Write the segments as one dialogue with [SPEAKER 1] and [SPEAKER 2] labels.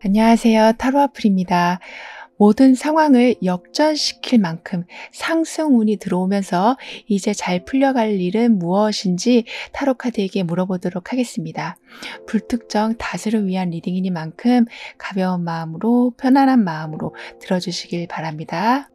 [SPEAKER 1] 안녕하세요. 타로아플입니다. 모든 상황을 역전시킬 만큼 상승운이 들어오면서 이제 잘 풀려갈 일은 무엇인지 타로카드에게 물어보도록 하겠습니다. 불특정 다수를 위한 리딩이니만큼 가벼운 마음으로 편안한 마음으로 들어주시길 바랍니다.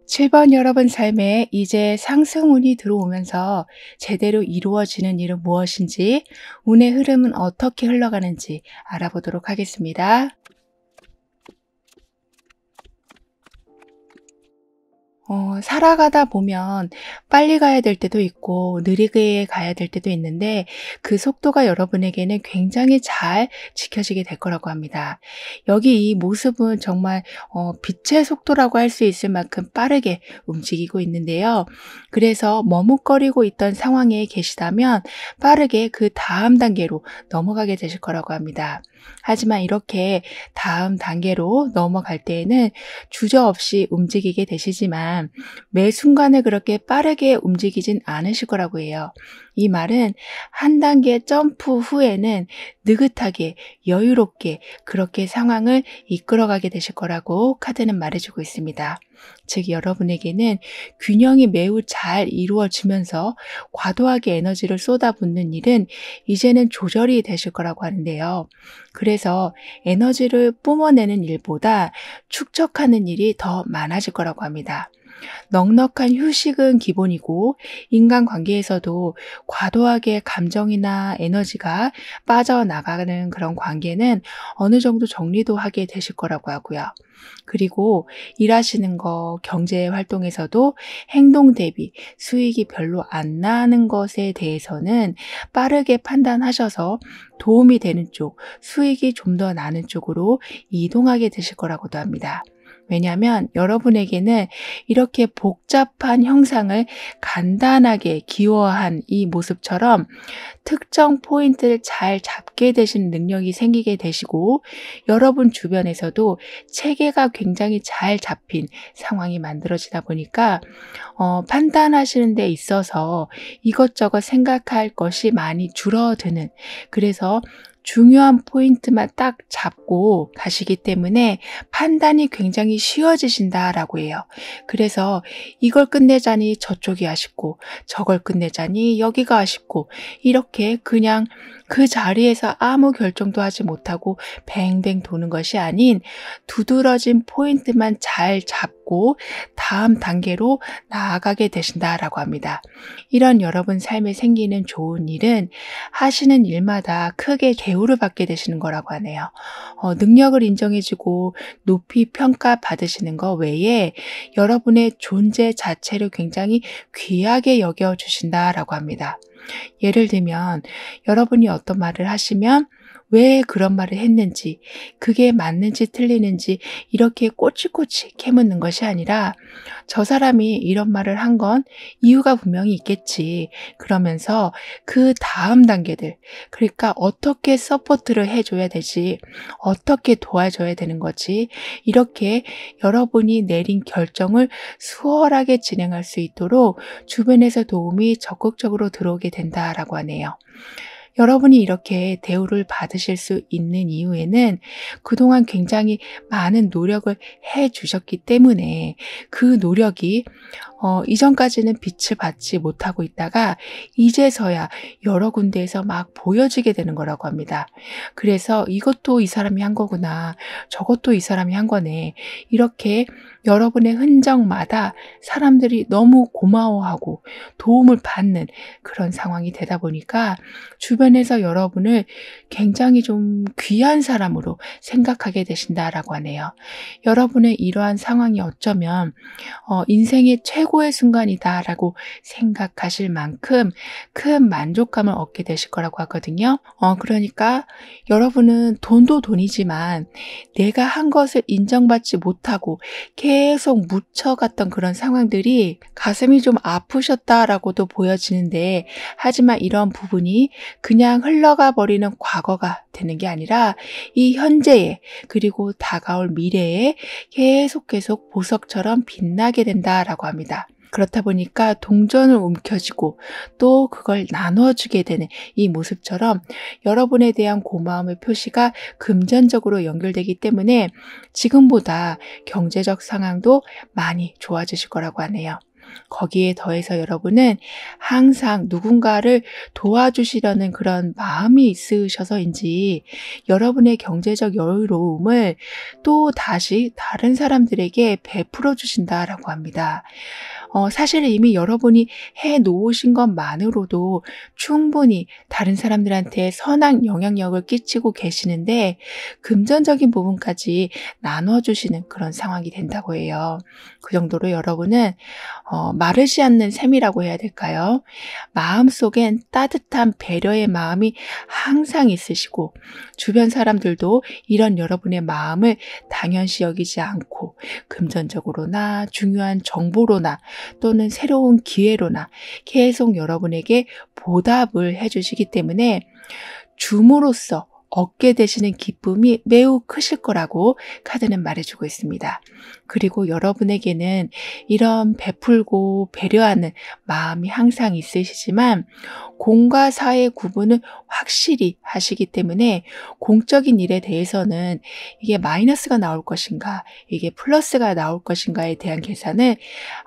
[SPEAKER 1] (7번) 여러분 삶에 이제 상승운이 들어오면서 제대로 이루어지는 일은 무엇인지, 운의 흐름은 어떻게 흘러가는지 알아보도록 하겠습니다. 살아가다 보면 빨리 가야 될 때도 있고 느리게 가야 될 때도 있는데 그 속도가 여러분에게는 굉장히 잘 지켜지게 될 거라고 합니다. 여기 이 모습은 정말 빛의 속도라고 할 수 있을 만큼 빠르게 움직이고 있는데요. 그래서 머뭇거리고 있던 상황에 계시다면 빠르게 그 다음 단계로 넘어가게 되실 거라고 합니다. 하지만 이렇게 다음 단계로 넘어갈 때에는 주저없이 움직이게 되시지만 매 순간에 그렇게 빠르게 움직이진 않으실 거라고 해요. 이 말은 한 단계 점프 후에는 느긋하게 여유롭게 그렇게 상황을 이끌어가게 되실 거라고 카드는 말해주고 있습니다. 즉 여러분에게는 균형이 매우 잘 이루어지면서 과도하게 에너지를 쏟아붓는 일은 이제는 조절이 되실 거라고 하는데요. 그래서 에너지를 뿜어내는 일보다 축적하는 일이 더 많아질 거라고 합니다. 넉넉한 휴식은 기본이고 인간관계에서도 과도하게 감정이나 에너지가 빠져나가는 그런 관계는 어느 정도 정리도 하게 되실 거라고 하고요. 그리고 일하시는 거, 경제 활동에서도 행동 대비 수익이 별로 안 나는 것에 대해서는 빠르게 판단하셔서 도움이 되는 쪽, 수익이 좀 더 나는 쪽으로 이동하게 되실 거라고도 합니다. 왜냐하면 여러분에게는 이렇게 복잡한 형상을 간단하게 기호화한 이 모습처럼 특정 포인트를 잘 잡게 되시는 능력이 생기게 되시고, 여러분 주변에서도 체계가 굉장히 잘 잡힌 상황이 만들어지다 보니까 판단하시는 데 있어서 이것저것 생각할 것이 많이 줄어드는, 그래서 중요한 포인트만 딱 잡고 가시기 때문에 판단이 굉장히 쉬워지신다라고 해요. 그래서 이걸 끝내자니 저쪽이 아쉽고 저걸 끝내자니 여기가 아쉽고, 이렇게 그냥 그 자리에서 아무 결정도 하지 못하고 뱅뱅 도는 것이 아닌 두드러진 포인트만 잘 잡고 다음 단계로 나아가게 되신다라고 합니다. 이런 여러분 삶에 생기는 좋은 일은 하시는 일마다 크게 대우를 받게 되시는 거라고 하네요. 능력을 인정해주고 높이 평가받으시는 것 외에 여러분의 존재 자체를 굉장히 귀하게 여겨주신다라고 합니다. 예를 들면 여러분이 어떤 말을 하시면 왜 그런 말을 했는지, 그게 맞는지 틀리는지 이렇게 꼬치꼬치 캐묻는 것이 아니라, 저 사람이 이런 말을 한 건 이유가 분명히 있겠지, 그러면서 그 다음 단계들, 그러니까 어떻게 서포트를 해줘야 되지, 어떻게 도와줘야 되는 거지, 이렇게 여러분이 내린 결정을 수월하게 진행할 수 있도록 주변에서 도움이 적극적으로 들어오게 된다라고 하네요. 여러분이 이렇게 대우를 받으실 수 있는 이유에는 그동안 굉장히 많은 노력을 해 주셨기 때문에, 그 노력이 이전까지는 빛을 받지 못하고 있다가 이제서야 여러 군데에서 막 보여지게 되는 거라고 합니다. 그래서 이것도 이 사람이 한 거구나, 저것도 이 사람이 한 거네, 이렇게 여러분의 흔적마다 사람들이 너무 고마워하고 도움을 받는 그런 상황이 되다 보니까 주변에서 여러분을 굉장히 좀 귀한 사람으로 생각하게 되신다라고 하네요. 여러분의 이러한 상황이 어쩌면 인생의 최고의 순간이다라고 생각하실 만큼 큰 만족감을 얻게 되실 거라고 하거든요. 그러니까 여러분은 돈도 돈이지만 내가 한 것을 인정받지 못하고 계속 묻혀갔던 그런 상황들이 가슴이 좀 아프셨다라고도 보여지는데, 하지만 이런 부분이 그냥 흘러가 버리는 과거가 되는 게 아니라 이 현재에, 그리고 다가올 미래에 계속 보석처럼 빛나게 된다라고 합니다. 그렇다 보니까 동전을 움켜쥐고 또 그걸 나눠주게 되는 이 모습처럼 여러분에 대한 고마움의 표시가 금전적으로 연결되기 때문에 지금보다 경제적 상황도 많이 좋아지실 거라고 하네요. 거기에 더해서 여러분은 항상 누군가를 도와주시려는 그런 마음이 있으셔서인지 여러분의 경제적 여유로움을 또 다시 다른 사람들에게 베풀어 주신다라고 합니다. 사실 이미 여러분이 해 놓으신 것만으로도 충분히 다른 사람들한테 선한 영향력을 끼치고 계시는데, 금전적인 부분까지 나눠주시는 그런 상황이 된다고 해요. 그 정도로 여러분은 마르지 않는 셈이라고 해야 될까요? 마음속엔 따뜻한 배려의 마음이 항상 있으시고, 주변 사람들도 이런 여러분의 마음을 당연시 여기지 않고 금전적으로나 중요한 정보로나 또는 새로운 기회로나 계속 여러분에게 보답을 해주시기 때문에 줌으로써 얻게 되시는 기쁨이 매우 크실 거라고 카드는 말해주고 있습니다. 그리고 여러분에게는 이런 베풀고 배려하는 마음이 항상 있으시지만 공과 사의 구분을 확실히 하시기 때문에 공적인 일에 대해서는 이게 마이너스가 나올 것인가, 이게 플러스가 나올 것인가에 대한 계산을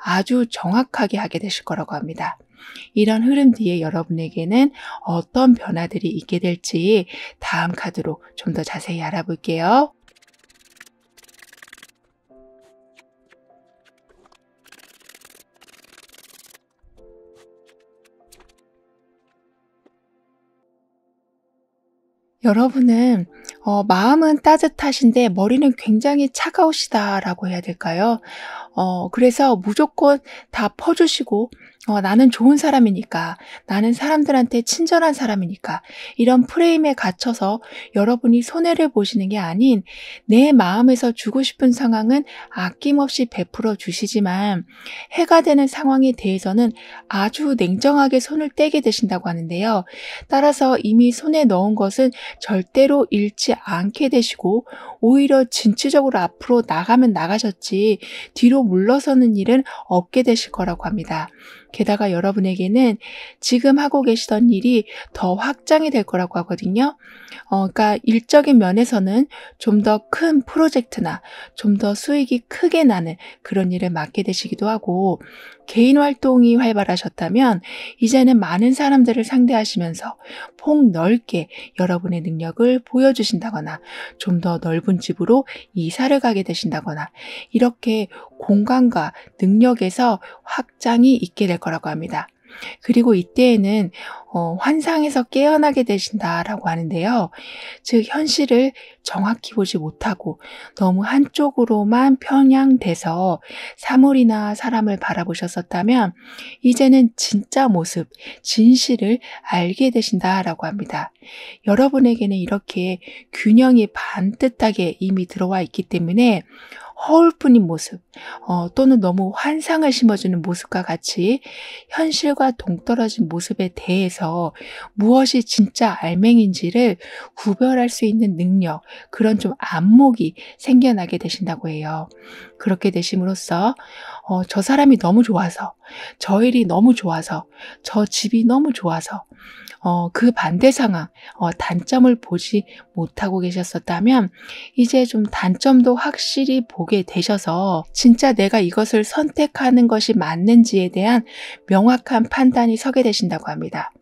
[SPEAKER 1] 아주 정확하게 하게 되실 거라고 합니다. 이런 흐름 뒤에 여러분에게는 어떤 변화들이 있게 될지 다음 카드로 좀 더 자세히 알아볼게요. 여러분은 마음은 따뜻하신데 머리는 굉장히 차가우시다라고 해야 될까요? 그래서 무조건 다 퍼주시고 나는 좋은 사람이니까, 나는 사람들한테 친절한 사람이니까, 이런 프레임에 갇혀서 여러분이 손해를 보시는 게 아닌 내 마음에서 주고 싶은 상황은 아낌없이 베풀어 주시지만 해가 되는 상황에 대해서는 아주 냉정하게 손을 떼게 되신다고 하는데요. 따라서 이미 손에 넣은 것은 절대로 잃지 않게 되시고 오히려 진취적으로 앞으로 나가면 나가셨지 뒤로 물러서는 일은 없게 되실 거라고 합니다. 게다가 여러분에게는 지금 하고 계시던 일이 더 확장이 될 거라고 하거든요. 그러니까 일적인 면에서는 좀 더 큰 프로젝트나 좀 더 수익이 크게 나는 그런 일을 맡게 되시기도 하고, 개인 활동이 활발하셨다면 이제는 많은 사람들을 상대하시면서 폭넓게 여러분의 능력을 보여주신다거나 좀 더 넓은 집으로 이사를 가게 되신다거나 이렇게 공간과 능력에서 확장이 있게 될 거라고 합니다. 그리고 이때에는 환상에서 깨어나게 되신다라고 하는데요. 즉 현실을 정확히 보지 못하고 너무 한쪽으로만 편향돼서 사물이나 사람을 바라보셨었다면 이제는 진짜 모습, 진실을 알게 되신다라고 합니다. 여러분에게는 이렇게 균형이 반듯하게 이미 들어와 있기 때문에 허울뿐인 모습, 또는 너무 환상을 심어주는 모습과 같이 현실과 동떨어진 모습에 대해서 무엇이 진짜 알맹인지를 구별할 수 있는 능력, 그런 좀 안목이 생겨나게 되신다고 해요. 그렇게 되심으로써 저 사람이 너무 좋아서, 저 일이 너무 좋아서, 저 집이 너무 좋아서 그 반대 상황, 단점을 보지 못하고 계셨었다면 이제 좀 단점도 확실히 보게 되셔서 진짜 내가 이것을 선택하는 것이 맞는지에 대한 명확한 판단이 서게 되신다고 합니다.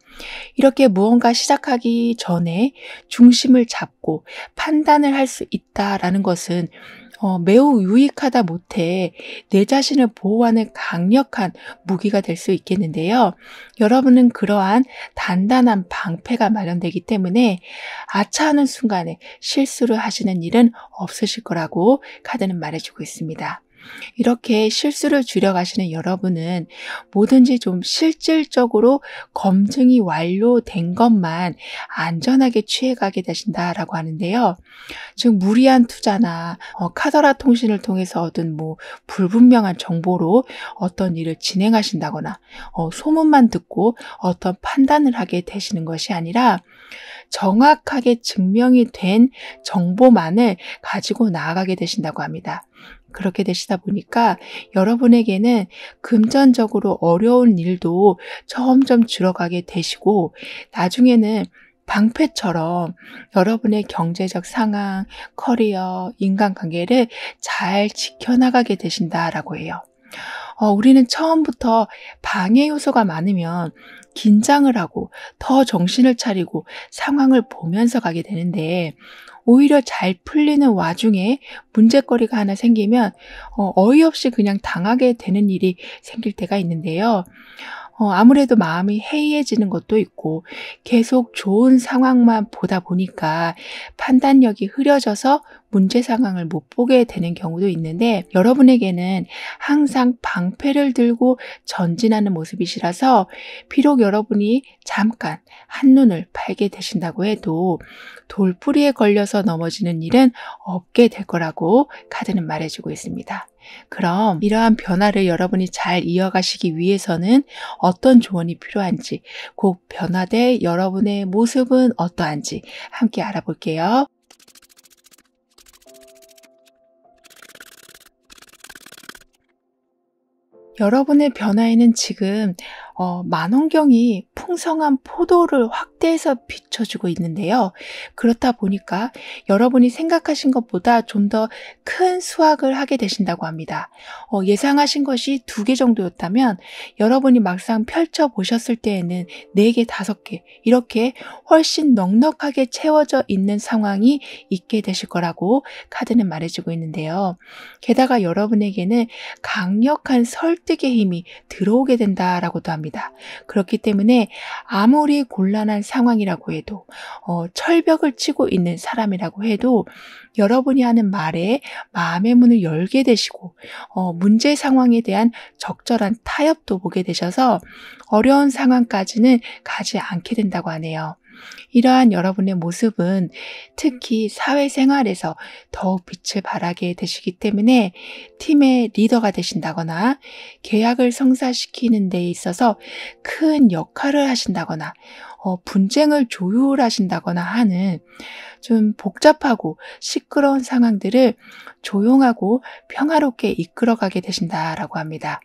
[SPEAKER 1] 이렇게 무언가 시작하기 전에 중심을 잡고 판단을 할 수 있다라는 것은 매우 유익하다 못해 내 자신을 보호하는 강력한 무기가 될 수 있겠는데요. 여러분은 그러한 단단한 방패가 마련되기 때문에 아차하는 순간에 실수를 하시는 일은 없으실 거라고 카드는 말해주고 있습니다. 이렇게 실수를 줄여가시는 여러분은 뭐든지 좀 실질적으로 검증이 완료된 것만 안전하게 취해가게 되신다라고 하는데요. 즉 무리한 투자나 카더라 통신을 통해서 얻은 불분명한 정보로 어떤 일을 진행하신다거나 소문만 듣고 어떤 판단을 하게 되시는 것이 아니라 정확하게 증명이 된 정보만을 가지고 나아가게 되신다고 합니다. 그렇게 되시다 보니까 여러분에게는 금전적으로 어려운 일도 점점 줄어가게 되시고 나중에는 방패처럼 여러분의 경제적 상황, 커리어, 인간관계를 잘 지켜나가게 되신다라고 해요. 우리는 처음부터 방해 요소가 많으면 긴장을 하고 더 정신을 차리고 상황을 보면서 가게 되는데 오히려 잘 풀리는 와중에 문제거리가 하나 생기면 어이없이 그냥 당하게 되는 일이 생길 때가 있는데요. 아무래도 마음이 해이해지는 것도 있고 계속 좋은 상황만 보다 보니까 판단력이 흐려져서 문제 상황을 못 보게 되는 경우도 있는데 여러분에게는 항상 방패를 들고 전진하는 모습이시라서 비록 여러분이 잠깐 한눈을 팔게 되신다고 해도 돌뿌리에 걸려서 넘어지는 일은 없게 될 거라고 카드는 말해주고 있습니다. 그럼 이러한 변화를 여러분이 잘 이어가시기 위해서는 어떤 조언이 필요한지, 곧 변화될 여러분의 모습은 어떠한지 함께 알아볼게요. 여러분의 변화에는 지금 만원경이 풍성한 포도를 확대해서 비춰주고 있는데요. 그렇다 보니까 여러분이 생각하신 것보다 좀 더 큰 수확을 하게 되신다고 합니다. 예상하신 것이 2개 정도였다면 여러분이 막상 펼쳐보셨을 때에는 4개, 5개 이렇게 훨씬 넉넉하게 채워져 있는 상황이 있게 되실 거라고 카드는 말해주고 있는데요. 게다가 여러분에게는 강력한 설득의 힘이 들어오게 된다라고도 합니다. 합니다. 그렇기 때문에 아무리 곤란한 상황이라고 해도 철벽을 치고 있는 사람이라고 해도 여러분이 하는 말에 마음의 문을 열게 되시고 문제 상황에 대한 적절한 타협도 보게 되셔서 어려운 상황까지는 가지 않게 된다고 하네요. 이러한 여러분의 모습은 특히 사회생활에서 더욱 빛을 발하게 되시기 때문에 팀의 리더가 되신다거나 계약을 성사시키는 데 있어서 큰 역할을 하신다거나 분쟁을 조율하신다거나 하는 좀 복잡하고 시끄러운 상황들을 조용하고 평화롭게 이끌어가게 되신다라고 합니다.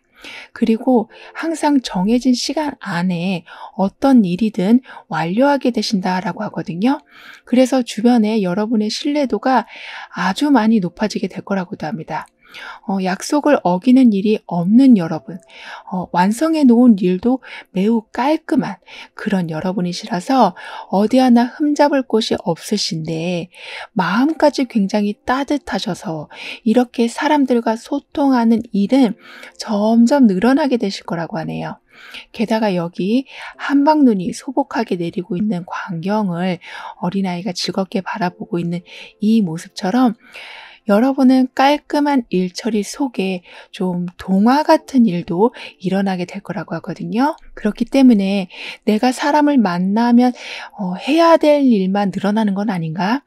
[SPEAKER 1] 그리고 항상 정해진 시간 안에 어떤 일이든 완료하게 되신다라고 하거든요. 그래서 주변에 여러분의 신뢰도가 아주 많이 높아지게 될 거라고도 합니다. 약속을 어기는 일이 없는 여러분, 완성해 놓은 일도 매우 깔끔한 그런 여러분이시라서 어디 하나 흠잡을 곳이 없으신데 마음까지 굉장히 따뜻하셔서 이렇게 사람들과 소통하는 일은 점점 늘어나게 되실 거라고 하네요. 게다가 여기 한방눈이 소복하게 내리고 있는 광경을 어린아이가 즐겁게 바라보고 있는 이 모습처럼 여러분은 깔끔한 일 처리 속에 좀 동화 같은 일도 일어나게 될 거라고 하거든요. 그렇기 때문에 내가 사람을 만나면 해야 될 일만 늘어나는 건 아닌가?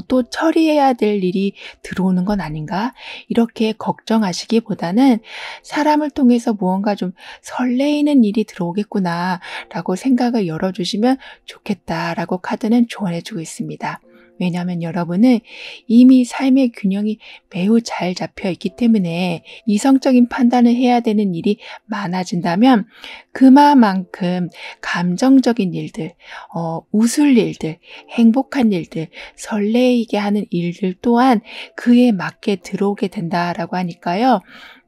[SPEAKER 1] 또 처리해야 될 일이 들어오는 건 아닌가? 이렇게 걱정하시기보다는 사람을 통해서 무언가 좀 설레이는 일이 들어오겠구나 라고 생각을 열어주시면 좋겠다라고 카드는 조언해주고 있습니다. 왜냐하면 여러분은 이미 삶의 균형이 매우 잘 잡혀 있기 때문에 이성적인 판단을 해야 되는 일이 많아진다면 그만큼 감정적인 일들, 웃을 일들, 행복한 일들, 설레이게 하는 일들 또한 그에 맞게 들어오게 된다라고 하니까요.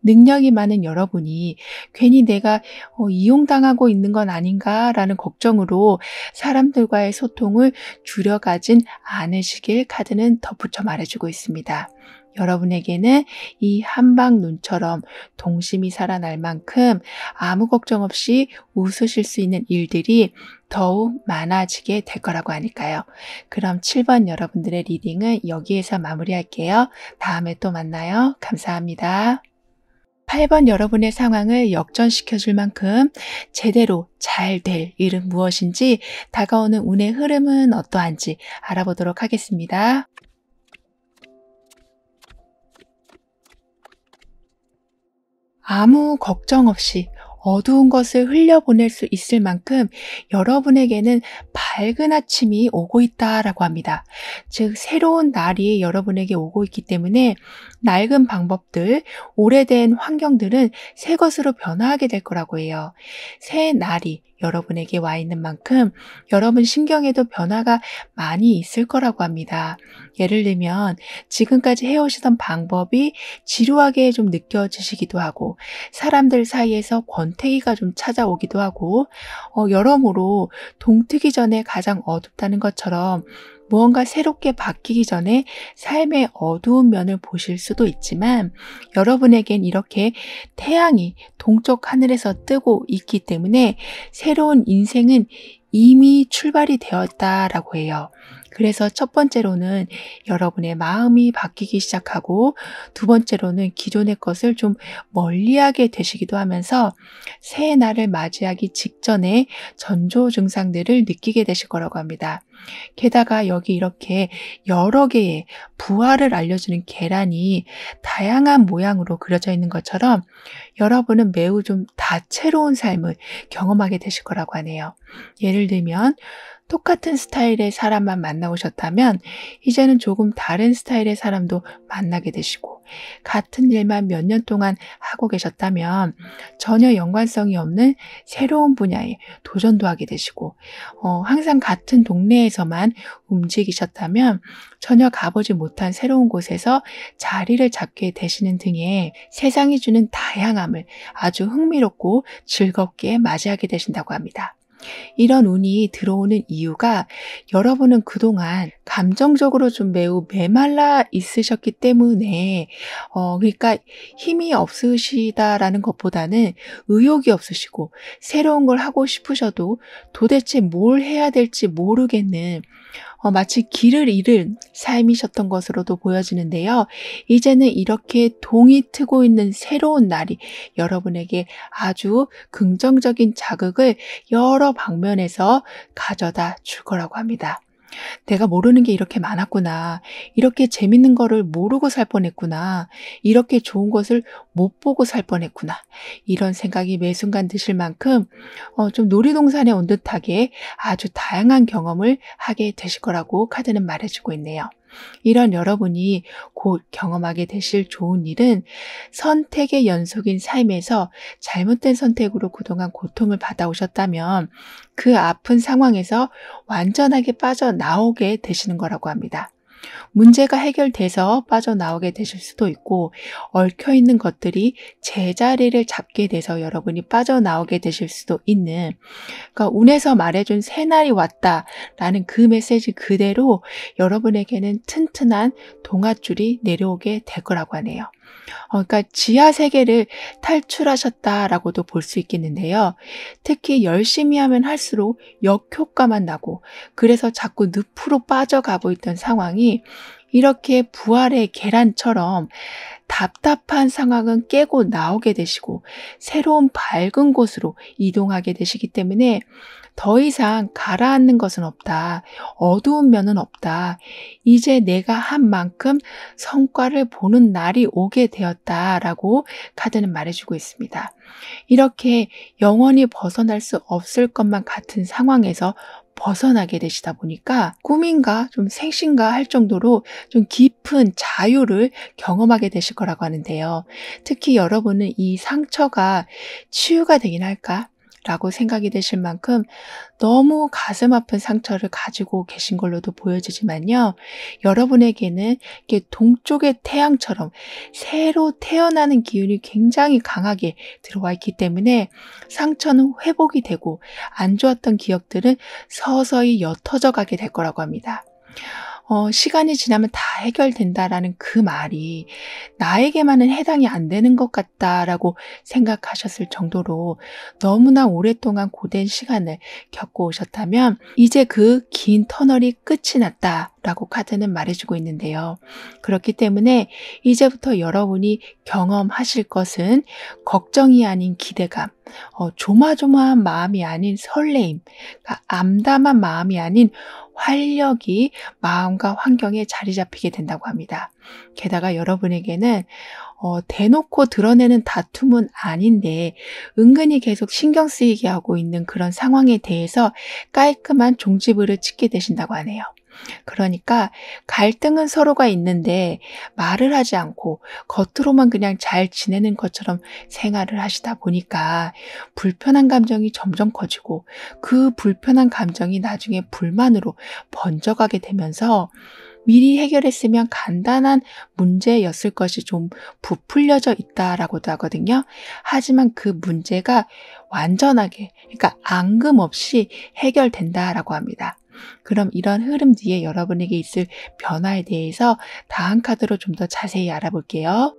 [SPEAKER 1] 능력이 많은 여러분이 괜히 내가 이용당하고 있는 건 아닌가라는 걱정으로 사람들과의 소통을 줄여가진 않으시길 카드는 덧붙여 말해주고 있습니다. 여러분에게는 이 한방눈처럼 동심이 살아날 만큼 아무 걱정 없이 웃으실 수 있는 일들이 더욱 많아지게 될 거라고 하니까요. 그럼 7번 여러분들의 리딩은 여기에서 마무리할게요. 다음에 또 만나요. 감사합니다. 8번 여러분의 상황을 역전시켜 줄 만큼 제대로 잘 될 일은 무엇인지 다가오는 운의 흐름은 어떠한지 알아보도록 하겠습니다. 아무 걱정 없이 어두운 것을 흘려보낼 수 있을 만큼 여러분에게는 밝은 아침이 오고 있다라고 합니다. 즉 새로운 날이 여러분에게 오고 있기 때문에 낡은 방법들, 오래된 환경들은 새 것으로 변화하게 될 거라고 해요. 새 날이 여러분에게 와 있는 만큼 여러분 신경에도 변화가 많이 있을 거라고 합니다. 예를 들면 지금까지 해오시던 방법이 지루하게 좀 느껴지시기도 하고 사람들 사이에서 권태기가 좀 찾아오기도 하고 여러모로 동트기 전에 가장 어둡다는 것처럼 무언가 새롭게 바뀌기 전에 삶의 어두운 면을 보실 수도 있지만 여러분에겐 이렇게 태양이 동쪽 하늘에서 뜨고 있기 때문에 새로운 인생은 이미 출발이 되었다라고 해요. 그래서 첫 번째로는 여러분의 마음이 바뀌기 시작하고 두 번째로는 기존의 것을 좀 멀리하게 되시기도 하면서 새해 날을 맞이하기 직전에 전조 증상들을 느끼게 되실 거라고 합니다. 게다가 여기 이렇게 여러 개의 부활을 알려주는 계란이 다양한 모양으로 그려져 있는 것처럼 여러분은 매우 좀 다채로운 삶을 경험하게 되실 거라고 하네요. 예를 들면 똑같은 스타일의 사람만 만나오셨다면 이제는 조금 다른 스타일의 사람도 만나게 되시고 같은 일만 몇 년 동안 하고 계셨다면 전혀 연관성이 없는 새로운 분야에 도전도 하게 되시고 항상 같은 동네에서만 움직이셨다면 전혀 가보지 못한 새로운 곳에서 자리를 잡게 되시는 등의 세상이 주는 다양함을 아주 흥미롭고 즐겁게 맞이하게 되신다고 합니다. 이런 운이 들어오는 이유가 여러분은 그동안 감정적으로 좀 매우 메말라 있으셨기 때문에 그러니까 힘이 없으시다라는 것보다는 의욕이 없으시고 새로운 걸 하고 싶으셔도 도대체 뭘 해야 될지 모르겠는 마치 길을 잃은 삶이셨던 것으로도 보여지는데요. 이제는 이렇게 동이 트고 있는 새로운 날이 여러분에게 아주 긍정적인 자극을 여러 방면에서 가져다 줄 거라고 합니다. 내가 모르는 게 이렇게 많았구나. 이렇게 재밌는 거를 모르고 살 뻔했구나. 이렇게 좋은 것을 못 보고 살 뻔했구나. 이런 생각이 매 순간 드실 만큼 좀 놀이동산에 온 듯하게 아주 다양한 경험을 하게 되실 거라고 카드는 말해주고 있네요. 이런 여러분이 곧 경험하게 되실 좋은 일은 선택의 연속인 삶에서 잘못된 선택으로 그동안 고통을 받아오셨다면 그 아픈 상황에서 완전하게 빠져나오게 되시는 거라고 합니다. 문제가 해결돼서 빠져나오게 되실 수도 있고 얽혀있는 것들이 제자리를 잡게 돼서 여러분이 빠져나오게 되실 수도 있는 그러니까 운에서 말해준 새날이 왔다라는 그 메시지 그대로 여러분에게는 튼튼한 동아줄이 내려오게 될 거라고 하네요. 그러니까 지하 세계를 탈출하셨다라고도 볼 수 있겠는데요. 특히 열심히 하면 할수록 역효과만 나고 그래서 자꾸 늪으로 빠져가고 있던 상황이 이렇게 부활의 계란처럼 답답한 상황은 깨고 나오게 되시고 새로운 밝은 곳으로 이동하게 되시기 때문에 더 이상 가라앉는 것은 없다. 어두운 면은 없다. 이제 내가 한 만큼 성과를 보는 날이 오게 되었다라고 카드는 말해주고 있습니다. 이렇게 영원히 벗어날 수 없을 것만 같은 상황에서 벗어나게 되시다 보니까 꿈인가 좀 생신가 할 정도로 좀 깊은 자유를 경험하게 되실 거라고 하는데요. 특히 여러분은 이 상처가 치유가 되긴 할까? 라고 생각이 되실 만큼 너무 가슴 아픈 상처를 가지고 계신 걸로도 보여지지만요. 여러분에게는 이렇게 동쪽의 태양처럼 새로 태어나는 기운이 굉장히 강하게 들어와 있기 때문에 상처는 회복이 되고 안 좋았던 기억들은 서서히 옅어져 가게 될 거라고 합니다. 시간이 지나면 다 해결된다라는 그 말이 나에게만은 해당이 안 되는 것 같다라고 생각하셨을 정도로 너무나 오랫동안 고된 시간을 겪고 오셨다면 이제 그 긴 터널이 끝이 났다라고 카드는 말해주고 있는데요. 그렇기 때문에 이제부터 여러분이 경험하실 것은 걱정이 아닌 기대감, 조마조마한 마음이 아닌 설레임, 그러니까 암담한 마음이 아닌 활력이 마음과 환경에 자리 잡히게 된다고 합니다. 게다가 여러분에게는 대놓고 드러내는 다툼은 아닌데 은근히 계속 신경 쓰이게 하고 있는 그런 상황에 대해서 깔끔한 종지부를 찍게 되신다고 하네요. 그러니까 갈등은 서로가 있는데 말을 하지 않고 겉으로만 그냥 잘 지내는 것처럼 생활을 하시다 보니까 불편한 감정이 점점 커지고 그 불편한 감정이 나중에 불만으로 번져가게 되면서 미리 해결했으면 간단한 문제였을 것이 좀 부풀려져 있다라고도 하거든요. 하지만 그 문제가 완전하게, 그러니까 앙금 없이 해결된다라고 합니다. 그럼 이런 흐름 뒤에 여러분에게 있을 변화에 대해서 다음 카드로 좀 더 자세히 알아볼게요.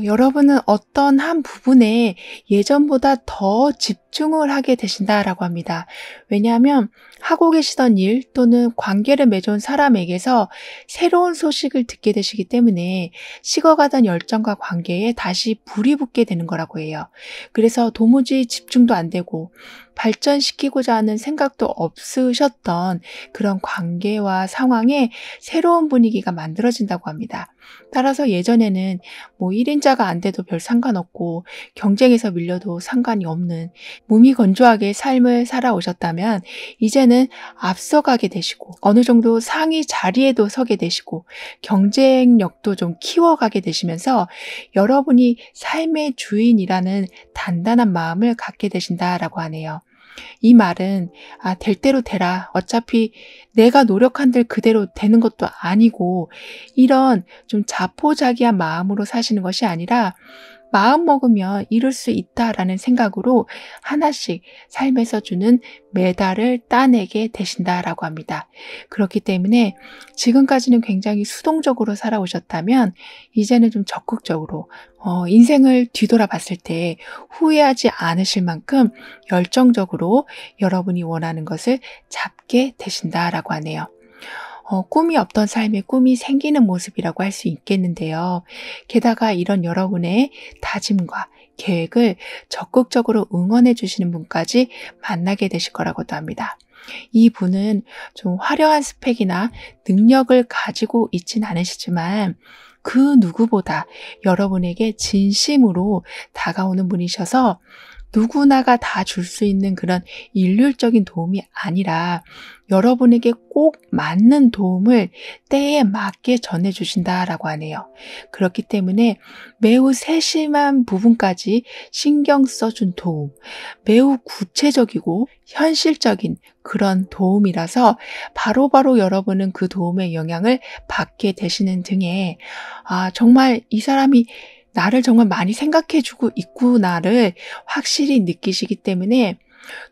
[SPEAKER 1] 여러분은 어떤 한 부분에 예전보다 더 집중을 하게 되신다라고 합니다. 왜냐하면 하고 계시던 일 또는 관계를 맺어온 사람에게서 새로운 소식을 듣게 되시기 때문에 식어가던 열정과 관계에 다시 불이 붙게 되는 거라고 해요. 그래서 도무지 집중도 안 되고 발전시키고자 하는 생각도 없으셨던 그런 관계와 상황에 새로운 분위기가 만들어진다고 합니다. 따라서 예전에는 뭐 1인자가 안 돼도 별 상관없고 경쟁에서 밀려도 상관이 없는 무미건조하게 삶을 살아오셨다면 이제는 앞서가게 되시고 어느 정도 상위 자리에도 서게 되시고 경쟁력도 좀 키워가게 되시면서 여러분이 삶의 주인이라는 단단한 마음을 갖게 되신다라고 하네요. 이 말은 될 대로 되라. 어차피 내가 노력한들 그대로 되는 것도 아니고 이런 좀 자포자기한 마음으로 사시는 것이 아니라 마음 먹으면 이룰 수 있다라는 생각으로 하나씩 삶에서 주는 메달을 따내게 되신다라고 합니다. 그렇기 때문에 지금까지는 굉장히 수동적으로 살아오셨다면 이제는 좀 적극적으로 인생을 뒤돌아 봤을 때 후회하지 않으실 만큼 열정적으로 여러분이 원하는 것을 잡게 되신다라고 하네요. 꿈이 없던 삶에 꿈이 생기는 모습이라고 할 수 있겠는데요. 게다가 이런 여러분의 다짐과 계획을 적극적으로 응원해 주시는 분까지 만나게 되실 거라고도 합니다. 이 분은 좀 화려한 스펙이나 능력을 가지고 있진 않으시지만 그 누구보다 여러분에게 진심으로 다가오는 분이셔서 누구나가 다 줄 수 있는 그런 일률적인 도움이 아니라 여러분에게 꼭 맞는 도움을 때에 맞게 전해주신다라고 하네요. 그렇기 때문에 매우 세심한 부분까지 신경 써준 도움, 매우 구체적이고 현실적인 그런 도움이라서 바로바로 여러분은 그 도움의 영향을 받게 되시는 등의 정말 이 사람이 나를 정말 많이 생각해주고 있구나를 확실히 느끼시기 때문에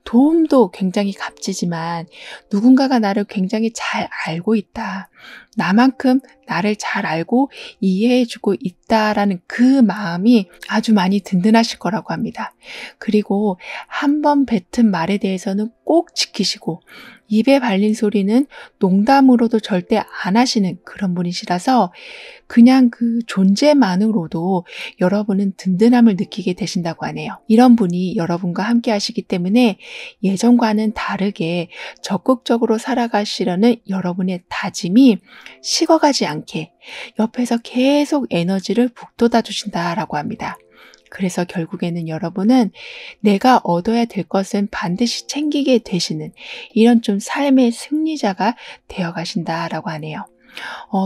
[SPEAKER 1] 도움도 굉장히 값지지만 누군가가 나를 굉장히 잘 알고 있다. 나만큼 나를 잘 알고 이해해주고 있다라는 그 마음이 아주 많이 든든하실 거라고 합니다. 그리고 한 번 뱉은 말에 대해서는 꼭 지키시고 입에 발린 소리는 농담으로도 절대 안 하시는 그런 분이시라서 그냥 그 존재만으로도 여러분은 든든함을 느끼게 되신다고 하네요. 이런 분이 여러분과 함께 하시기 때문에 예전과는 다르게 적극적으로 살아가시려는 여러분의 다짐이 식어가지 않게 옆에서 계속 에너지를 북돋아 주신다라고 합니다. 그래서 결국에는 여러분은 내가 얻어야 될 것은 반드시 챙기게 되시는 이런 좀 삶의 승리자가 되어 가신다라고 하네요.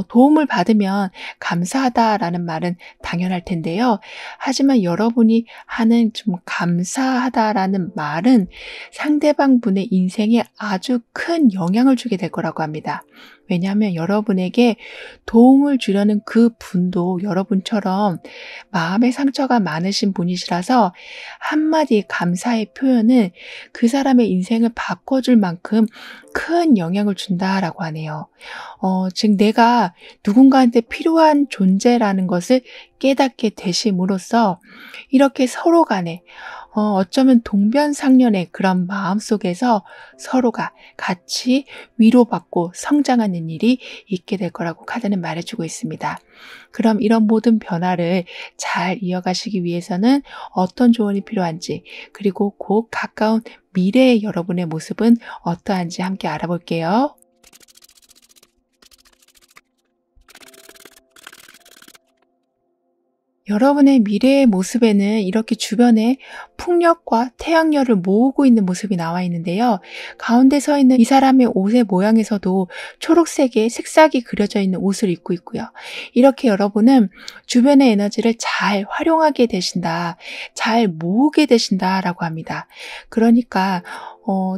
[SPEAKER 1] 도움을 받으면 감사하다라는 말은 당연할 텐데요. 하지만 여러분이 하는 좀 감사하다라는 말은 상대방 분의 인생에 아주 큰 영향을 주게 될 거라고 합니다. 왜냐하면 여러분에게 도움을 주려는 그 분도 여러분처럼 마음의 상처가 많으신 분이시라서 한마디 감사의 표현은 그 사람의 인생을 바꿔줄 만큼 큰 영향을 준다라고 하네요. 즉 내가 누군가한테 필요한 존재라는 것을 깨닫게 되심으로써 이렇게 서로 간에 어쩌면 동변상련의 그런 마음 속에서 서로가 같이 위로받고 성장하는 일이 있게 될 거라고 카드는 말해주고 있습니다. 그럼 이런 모든 변화를 잘 이어가시기 위해서는 어떤 조언이 필요한지 그리고 곧 가까운 미래의 여러분의 모습은 어떠한지 함께 알아볼게요. 여러분의 미래의 모습에는 이렇게 주변에 풍력과 태양열을 모으고 있는 모습이 나와 있는데요. 가운데 서 있는 이 사람의 옷의 모양에서도 초록색의 색싹이 그려져 있는 옷을 입고 있고요. 이렇게 여러분은 주변의 에너지를 잘 활용하게 되신다, 잘 모으게 되신다라고 합니다. 그러니까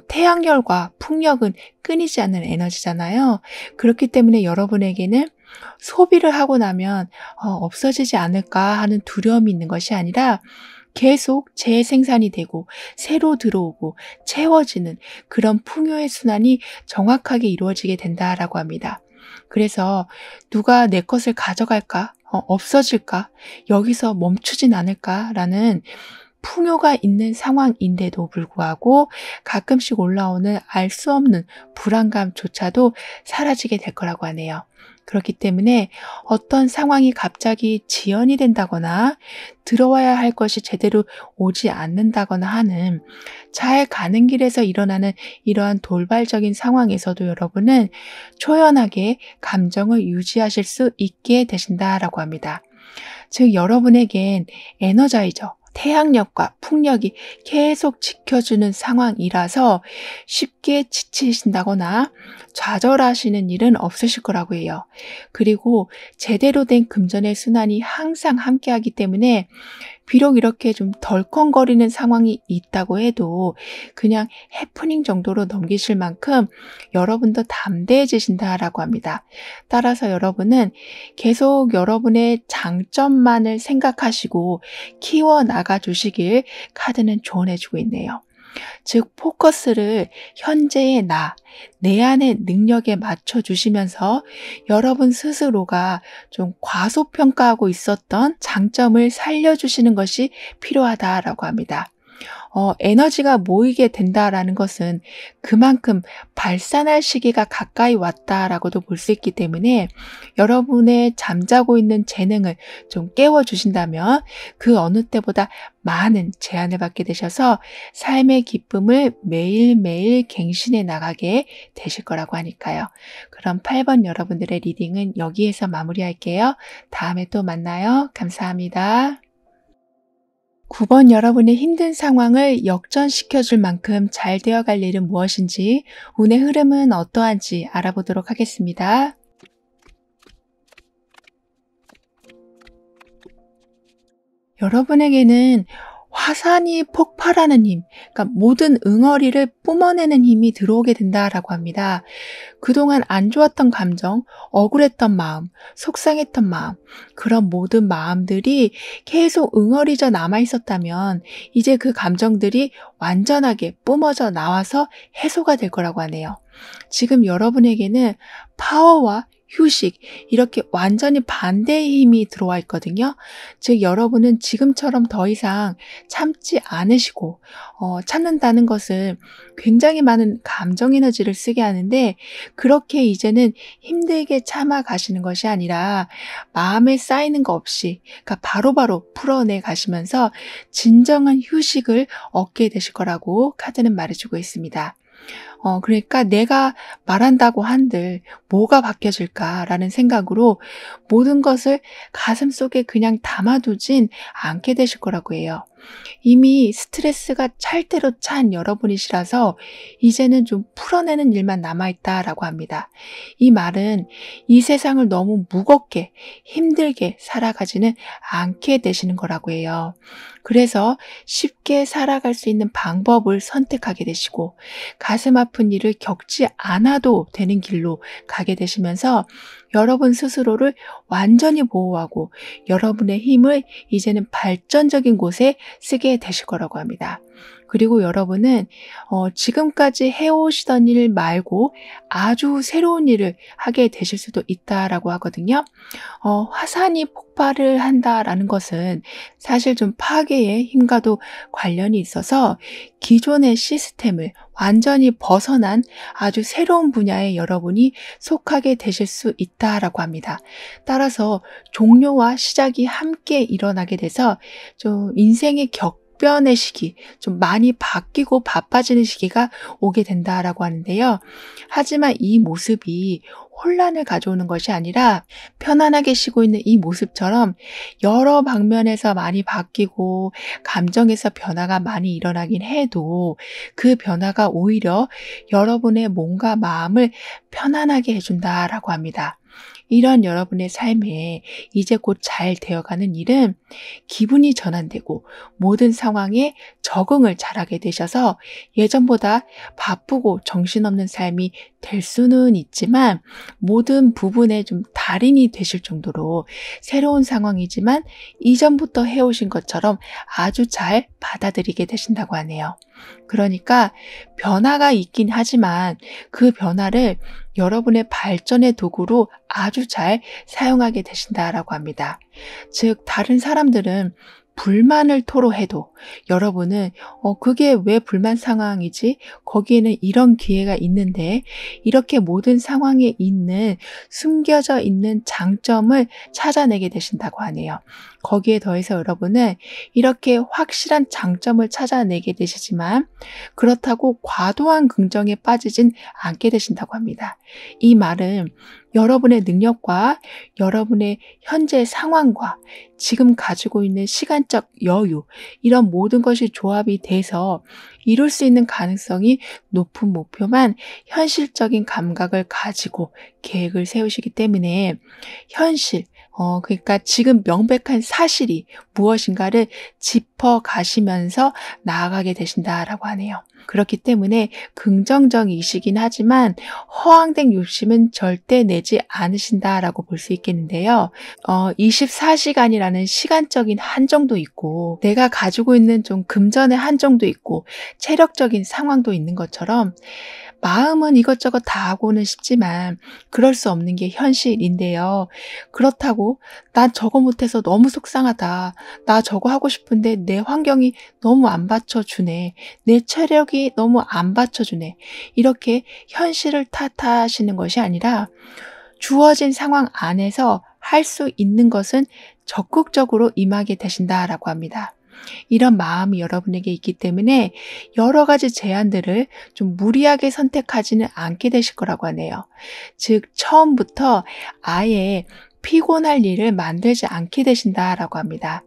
[SPEAKER 1] 태양열과 풍력은 끊이지 않는 에너지잖아요. 그렇기 때문에 여러분에게는 소비를 하고 나면 없어지지 않을까 하는 두려움이 있는 것이 아니라 계속 재생산이 되고 새로 들어오고 채워지는 그런 풍요의 순환이 정확하게 이루어지게 된다라고 합니다. 그래서 누가 내 것을 가져갈까? 없어질까? 여기서 멈추진 않을까라는 풍요가 있는 상황인데도 불구하고 가끔씩 올라오는 알 수 없는 불안감조차도 사라지게 될 거라고 하네요. 그렇기 때문에 어떤 상황이 갑자기 지연이 된다거나 들어와야 할 것이 제대로 오지 않는다거나 하는 잘 가는 길에서 일어나는 이러한 돌발적인 상황에서도 여러분은 초연하게 감정을 유지하실 수 있게 되신다라고 합니다. 즉 여러분에겐 에너자이저 태양력과 풍력이 계속 지켜주는 상황이라서 쉽게 지치신다거나 좌절하시는 일은 없으실 거라고 해요. 그리고 제대로 된 금전의 순환이 항상 함께하기 때문에 비록 이렇게 좀 덜컹거리는 상황이 있다고 해도 그냥 해프닝 정도로 넘기실 만큼 여러분도 담대해지신다라고 합니다. 따라서 여러분은 계속 여러분의 장점만을 생각하시고 키워나가 주시길 카드는 조언해주고 있네요. 즉 포커스를 현재의 나, 내 안의 능력에 맞춰주시면서 여러분 스스로가 좀 과소평가하고 있었던 장점을 살려주시는 것이 필요하다라고 합니다. 에너지가 모이게 된다라는 것은 그만큼 발산할 시기가 가까이 왔다라고도 볼 수 있기 때문에 여러분의 잠자고 있는 재능을 좀 깨워주신다면 그 어느 때보다 많은 제안을 받게 되셔서 삶의 기쁨을 매일매일 갱신해 나가게 되실 거라고 하니까요. 그럼 8번 여러분들의 리딩은 여기에서 마무리할게요. 다음에 또 만나요. 감사합니다. 9번 여러분의 힘든 상황을 역전시켜 줄 만큼 잘 되어갈 일은 무엇인지, 운의 흐름은 어떠한지 알아보도록 하겠습니다. 여러분에게는 화산이 폭발하는 힘, 그러니까 모든 응어리를 뿜어내는 힘이 들어오게 된다라고 합니다. 그동안 안 좋았던 감정, 억울했던 마음, 속상했던 마음, 그런 모든 마음들이 계속 응어리져 남아 있었다면 이제 그 감정들이 완전하게 뿜어져 나와서 해소가 될 거라고 하네요. 지금 여러분에게는 파워와 휴식, 이렇게 완전히 반대의 힘이 들어와 있거든요. 즉 여러분은 지금처럼 더 이상 참지 않으시고 참는다는 것은 굉장히 많은 감정 에너지를 쓰게 하는데, 그렇게 이제는 힘들게 참아 가시는 것이 아니라 마음에 쌓이는 거 없이 그러니까 바로바로 풀어내 가시면서 진정한 휴식을 얻게 되실 거라고 카드는 말해주고 있습니다. 그러니까 내가 말한다고 한들 뭐가 바뀌어질까라는 생각으로 모든 것을 가슴속에 그냥 담아두진 않게 되실 거라고 해요. 이미 스트레스가 찰대로 찬 여러분이시라서 이제는 좀 풀어내는 일만 남아있다라고 합니다. 이 말은 이 세상을 너무 무겁게 힘들게 살아가지는 않게 되시는 거라고 해요. 그래서 쉽게 살아갈 수 있는 방법을 선택하게 되시고 가슴 아픈 일을 겪지 않아도 되는 길로 가게 되시면서 여러분 스스로를 완전히 보호하고 여러분의 힘을 이제는 발전적인 곳에 쓰게 되실 거라고 합니다. 그리고 여러분은 지금까지 해오시던 일 말고 아주 새로운 일을 하게 되실 수도 있다라고 하거든요. 화산이 폭발을 한다라는 것은 사실 좀 파괴의 힘과도 관련이 있어서 기존의 시스템을 완전히 벗어난 아주 새로운 분야에 여러분이 속하게 되실 수 있다라고 합니다. 따라서 종료와 시작이 함께 일어나게 돼서 좀 인생의 격변의 시기, 좀 많이 바뀌고 바빠지는 시기가 오게 된다라고 하는데요. 하지만 이 모습이 혼란을 가져오는 것이 아니라 편안하게 쉬고 있는 이 모습처럼 여러 방면에서 많이 바뀌고 감정에서 변화가 많이 일어나긴 해도 그 변화가 오히려 여러분의 몸과 마음을 편안하게 해준다라고 합니다. 이런 여러분의 삶에 이제 곧 잘 되어가는 일은 기분이 전환되고 모든 상황에 적응을 잘하게 되셔서 예전보다 바쁘고 정신없는 삶이 될 수는 있지만 모든 부분에 좀 달인이 되실 정도로 새로운 상황이지만 이전부터 해오신 것처럼 아주 잘 받아들이게 되신다고 하네요. 그러니까 변화가 있긴 하지만 그 변화를 여러분의 발전의 도구로 아주 잘 사용하게 되신다라고 합니다. 즉 다른 사람들은 불만을 토로해도 여러분은 그게 왜 불만 상황이지? 거기에는 이런 기회가 있는데 이렇게 모든 상황에 있는 숨겨져 있는 장점을 찾아내게 되신다고 하네요. 거기에 더해서 여러분은 이렇게 확실한 장점을 찾아내게 되시지만 그렇다고 과도한 긍정에 빠지진 않게 되신다고 합니다. 이 말은 여러분의 능력과 여러분의 현재 상황과 지금 가지고 있는 시간적 여유, 이런 모든 것이 조합이 돼서 이룰 수 있는 가능성이 높은 목표만 현실적인 감각을 가지고 계획을 세우시기 때문에 현실, 그러니까 지금 명백한 사실이 무엇인가를 짚어 가시면서 나아가게 되신다라고 하네요. 그렇기 때문에 긍정적이시긴 하지만 허황된 욕심은 절대 내지 않으신다라고 볼 수 있겠는데요. 24시간이라는 시간적인 한정도 있고 내가 가지고 있는 좀 금전의 한정도 있고 체력적인 상황도 있는 것처럼 마음은 이것저것 다 하고는 싶지만 그럴 수 없는 게 현실인데요. 그렇다고 나 저거 못해서 너무 속상하다. 나 저거 하고 싶은데 내 환경이 너무 안 받쳐주네. 내 체력이 너무 안 받쳐주네. 이렇게 현실을 탓하시는 것이 아니라 주어진 상황 안에서 할 수 있는 것은 적극적으로 임하게 되신다라고 합니다. 이런 마음이 여러분에게 있기 때문에 여러 가지 제안들을 좀 무리하게 선택하지는 않게 되실 거라고 하네요. 즉, 처음부터 아예 피곤할 일을 만들지 않게 되신다라고 합니다.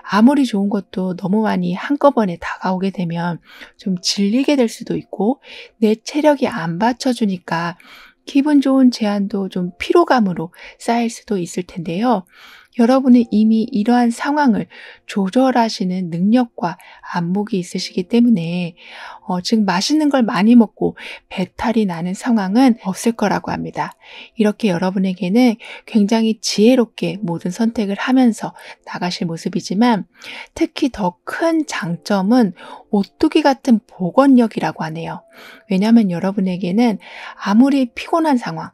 [SPEAKER 1] 아무리 좋은 것도 너무 많이 한꺼번에 다가오게 되면 좀 질리게 될 수도 있고 내 체력이 안 받쳐주니까 기분 좋은 제안도 좀 피로감으로 쌓일 수도 있을 텐데요. 여러분은 이미 이러한 상황을 조절하시는 능력과 안목이 있으시기 때문에 즉 맛있는 걸 많이 먹고 배탈이 나는 상황은 없을 거라고 합니다. 이렇게 여러분에게는 굉장히 지혜롭게 모든 선택을 하면서 나가실 모습이지만 특히 더 큰 장점은 오뚜기 같은 복원력이라고 하네요. 왜냐하면 여러분에게는 아무리 피곤한 상황,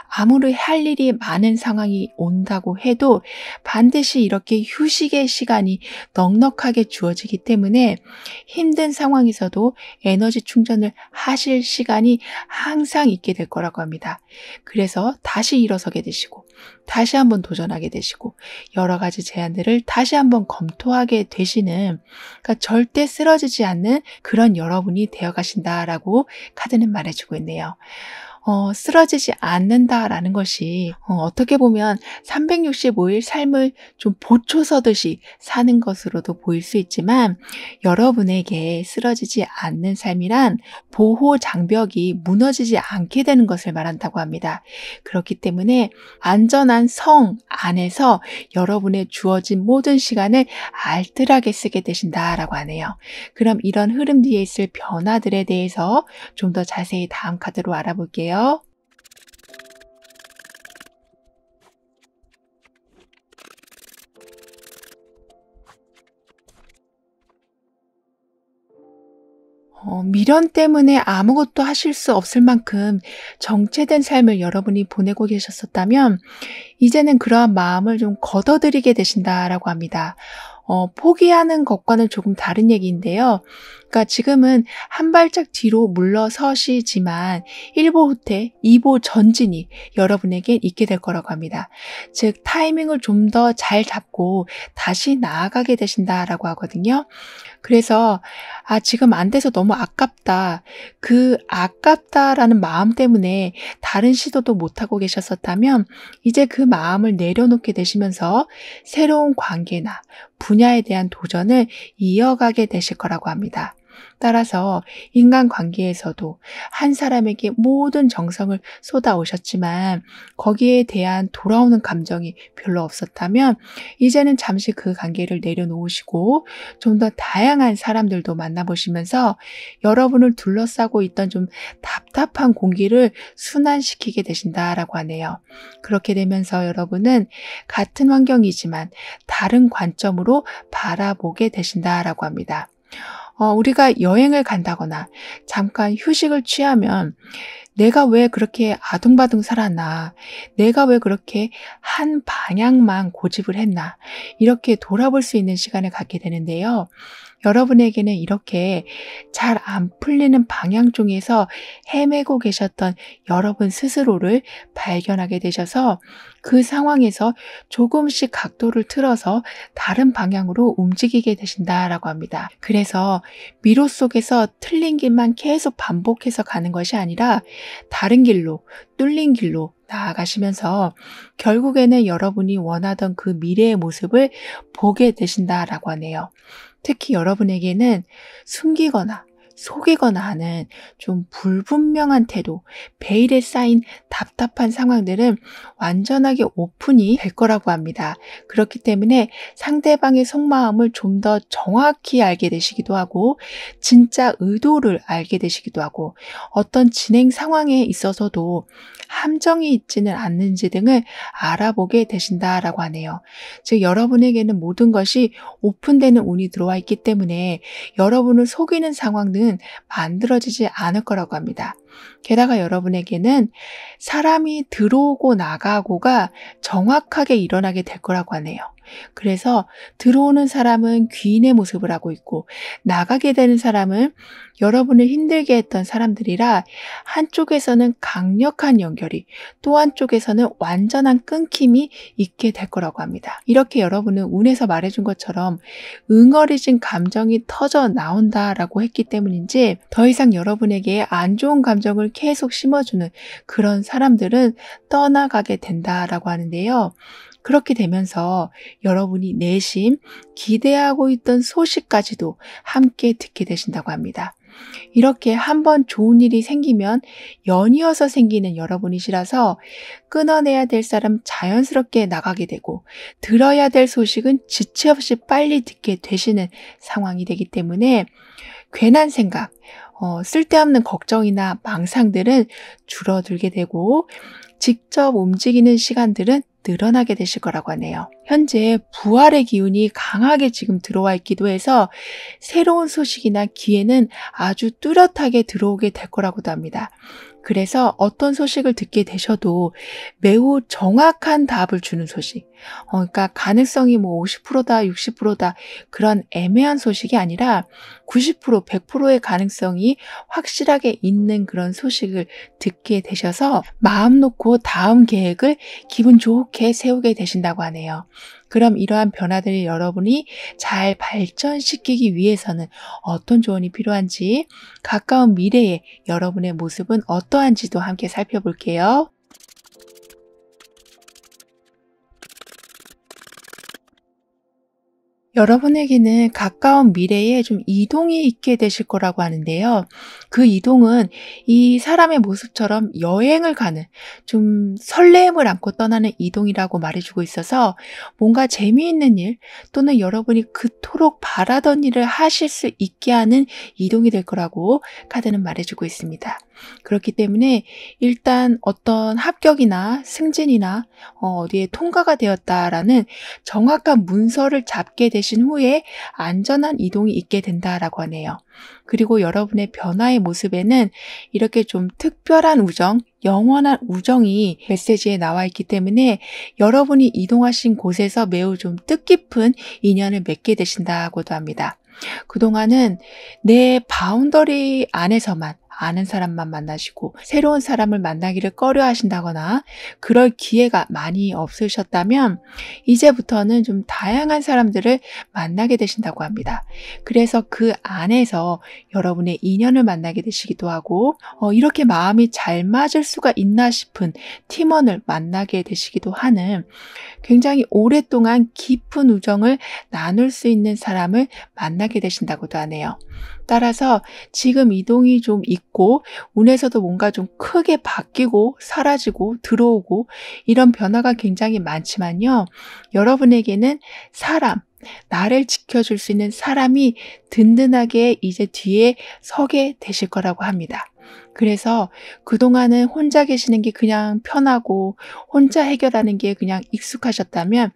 [SPEAKER 1] 아무리 할 일이 많은 상황이 온다고 해도 반드시 이렇게 휴식의 시간이 넉넉하게 주어지기 때문에 힘든 상황에서도 에너지 충전을 하실 시간이 항상 있게 될 거라고 합니다. 그래서 다시 일어서게 되시고 다시 한번 도전하게 되시고 여러 가지 제안들을 다시 한번 검토하게 되시는, 그러니까 절대 쓰러지지 않는 그런 여러분이 되어가신다라고 카드는 말해주고 있네요. 쓰러지지 않는다라는 것이 어떻게 보면 365일 삶을 좀 보초 서듯이 사는 것으로도 보일 수 있지만 여러분에게 쓰러지지 않는 삶이란 보호 장벽이 무너지지 않게 되는 것을 말한다고 합니다. 그렇기 때문에 안전한 성 안에서 여러분의 주어진 모든 시간을 알뜰하게 쓰게 되신다라고 하네요. 그럼 이런 흐름 뒤에 있을 변화들에 대해서 좀 더 자세히 다음 카드로 알아볼게요. 미련 때문에 아무것도 하실 수 없을 만큼 정체된 삶을 여러분이 보내고 계셨었다면 이제는 그러한 마음을 좀 걷어들이게 되신다라고 합니다. 포기하는 것과는 조금 다른 얘기인데요. 그러니까 지금은 한 발짝 뒤로 물러서시지만 1보 후퇴, 2보 전진이 여러분에게 있게 될 거라고 합니다. 즉 타이밍을 좀 더 잘 잡고 다시 나아가게 되신다라고 하거든요. 그래서 지금 안 돼서 너무 아깝다. 그 아깝다라는 마음 때문에 다른 시도도 못하고 계셨었다면 이제 그 마음을 내려놓게 되시면서 새로운 관계나 분야에 대한 도전을 이어가게 되실 거라고 합니다. 따라서 인간관계에서도 한 사람에게 모든 정성을 쏟아오셨지만 거기에 대한 돌아오는 감정이 별로 없었다면 이제는 잠시 그 관계를 내려놓으시고 좀 더 다양한 사람들도 만나보시면서 여러분을 둘러싸고 있던 좀 답답한 공기를 순환시키게 되신다라고 하네요. 그렇게 되면서 여러분은 같은 환경이지만 다른 관점으로 바라보게 되신다라고 합니다. 우리가 여행을 간다거나 잠깐 휴식을 취하면 내가 왜 그렇게 아둥바둥 살았나? 내가 왜 그렇게 한 방향만 고집을 했나? 이렇게 돌아볼 수 있는 시간을 갖게 되는데요. 여러분에게는 이렇게 잘 안 풀리는 방향 중에서 헤매고 계셨던 여러분 스스로를 발견하게 되셔서 그 상황에서 조금씩 각도를 틀어서 다른 방향으로 움직이게 되신다라고 합니다. 그래서 미로 속에서 틀린 길만 계속 반복해서 가는 것이 아니라 다른 길로, 뚫린 길로 나아가시면서 결국에는 여러분이 원하던 그 미래의 모습을 보게 되신다라고 하네요. 특히 여러분에게는 숨기거나 속이거나 하는 좀 불분명한 태도, 베일에 쌓인 답답한 상황들은 완전하게 오픈이 될 거라고 합니다. 그렇기 때문에 상대방의 속마음을 좀 더 정확히 알게 되시기도 하고, 진짜 의도를 알게 되시기도 하고, 어떤 진행 상황에 있어서도 함정이 있지는 않는지 등을 알아보게 되신다라고 하네요. 즉, 여러분에게는 모든 것이 오픈되는 운이 들어와 있기 때문에 여러분을 속이는 상황은 만들어지지 않을 거라고 합니다. 게다가 여러분에게는 사람이 들어오고 나가고가 정확하게 일어나게 될 거라고 하네요. 그래서 들어오는 사람은 귀인의 모습을 하고 있고, 나가게 되는 사람은 여러분을 힘들게 했던 사람들이라, 한쪽에서는 강력한 연결이, 또 한쪽에서는 완전한 끊김이 있게 될 거라고 합니다. 이렇게 여러분은 운에서 말해준 것처럼 응어리진 감정이 터져 나온다라고 했기 때문인지, 더 이상 여러분에게 안 좋은 감정을 계속 심어주는 그런 사람들은 떠나가게 된다라고 하는데요. 그렇게 되면서 여러분이 내심 기대하고 있던 소식까지도 함께 듣게 되신다고 합니다. 이렇게 한번 좋은 일이 생기면 연이어서 생기는 여러분이시라서, 끊어내야 될 사람 자연스럽게 나가게 되고, 들어야 될 소식은 지체 없이 빨리 듣게 되시는 상황이 되기 때문에 괜한 생각, 쓸데없는 걱정이나 망상들은 줄어들게 되고, 직접 움직이는 시간들은 늘어나게 되실 거라고 하네요. 현재 부활의 기운이 강하게 지금 들어와 있기도 해서 새로운 소식이나 기회는 아주 뚜렷하게 들어오게 될 거라고도 합니다. 그래서 어떤 소식을 듣게 되셔도 매우 정확한 답을 주는 소식, 그러니까 가능성이 뭐 50%다, 60%다 그런 애매한 소식이 아니라 90%, 100%의 가능성이 확실하게 있는 그런 소식을 듣게 되셔서 마음 놓고 다음 계획을 기분 좋게 세우게 되신다고 하네요. 그럼 이러한 변화들을 여러분이 잘 발전시키기 위해서는 어떤 조언이 필요한지, 가까운 미래에 여러분의 모습은 어떠한지도 함께 살펴볼게요. 여러분에게는 가까운 미래에 좀 이동이 있게 되실 거라고 하는데요. 그 이동은 이 사람의 모습처럼 여행을 가는, 좀 설렘을 안고 떠나는 이동이라고 말해주고 있어서, 뭔가 재미있는 일, 또는 여러분이 그토록 바라던 일을 하실 수 있게 하는 이동이 될 거라고 카드는 말해주고 있습니다. 그렇기 때문에 일단 어떤 합격이나 승진이나 어디에 통과가 되었다라는 정확한 문서를 잡게 되신 후에 안전한 이동이 있게 된다라고 하네요. 그리고 여러분의 변화의 모습에는 이렇게 좀 특별한 우정, 영원한 우정이 메시지에 나와 있기 때문에 여러분이 이동하신 곳에서 매우 좀 뜻깊은 인연을 맺게 되신다고도 합니다. 그동안은 내 바운더리 안에서만 아는 사람만 만나시고 새로운 사람을 만나기를 꺼려 하신다거나 그럴 기회가 많이 없으셨다면, 이제부터는 좀 다양한 사람들을 만나게 되신다고 합니다. 그래서 그 안에서 여러분의 인연을 만나게 되시기도 하고, 이렇게 마음이 잘 맞을 수가 있나 싶은 팀원을 만나게 되시기도 하는, 굉장히 오랫동안 깊은 우정을 나눌 수 있는 사람을 만나게 되신다고도 하네요. 따라서 지금 이동이 좀 있고, 운에서도 뭔가 좀 크게 바뀌고 사라지고 들어오고 이런 변화가 굉장히 많지만요, 여러분에게는 사람, 나를 지켜줄 수 있는 사람이 든든하게 이제 뒤에 서게 되실 거라고 합니다. 그래서 그동안은 혼자 계시는 게 그냥 편하고 혼자 해결하는 게 그냥 익숙하셨다면,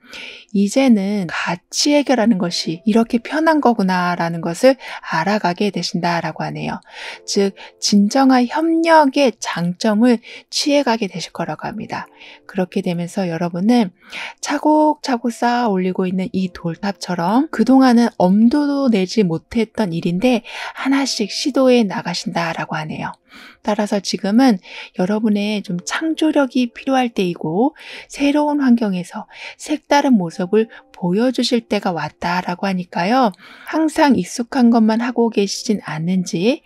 [SPEAKER 1] 이제는 같이 해결하는 것이 이렇게 편한 거구나라는 것을 알아가게 되신다라고 하네요. 즉, 진정한 협력의 장점을 취해가게 되실 거라고 합니다. 그렇게 되면서 여러분은 차곡차곡 쌓아 올리고 있는 이 돌탑처럼 그동안은 엄두도 내지 못했던 일인데 하나씩 시도해 나가신다라고 하네요. 따라서 지금은 여러분의 좀 창조력이 필요할 때이고, 새로운 환경에서 색다른 모습을 보여주실 때가 왔다라고 하니까요. 항상 익숙한 것만 하고 계시진 않는지,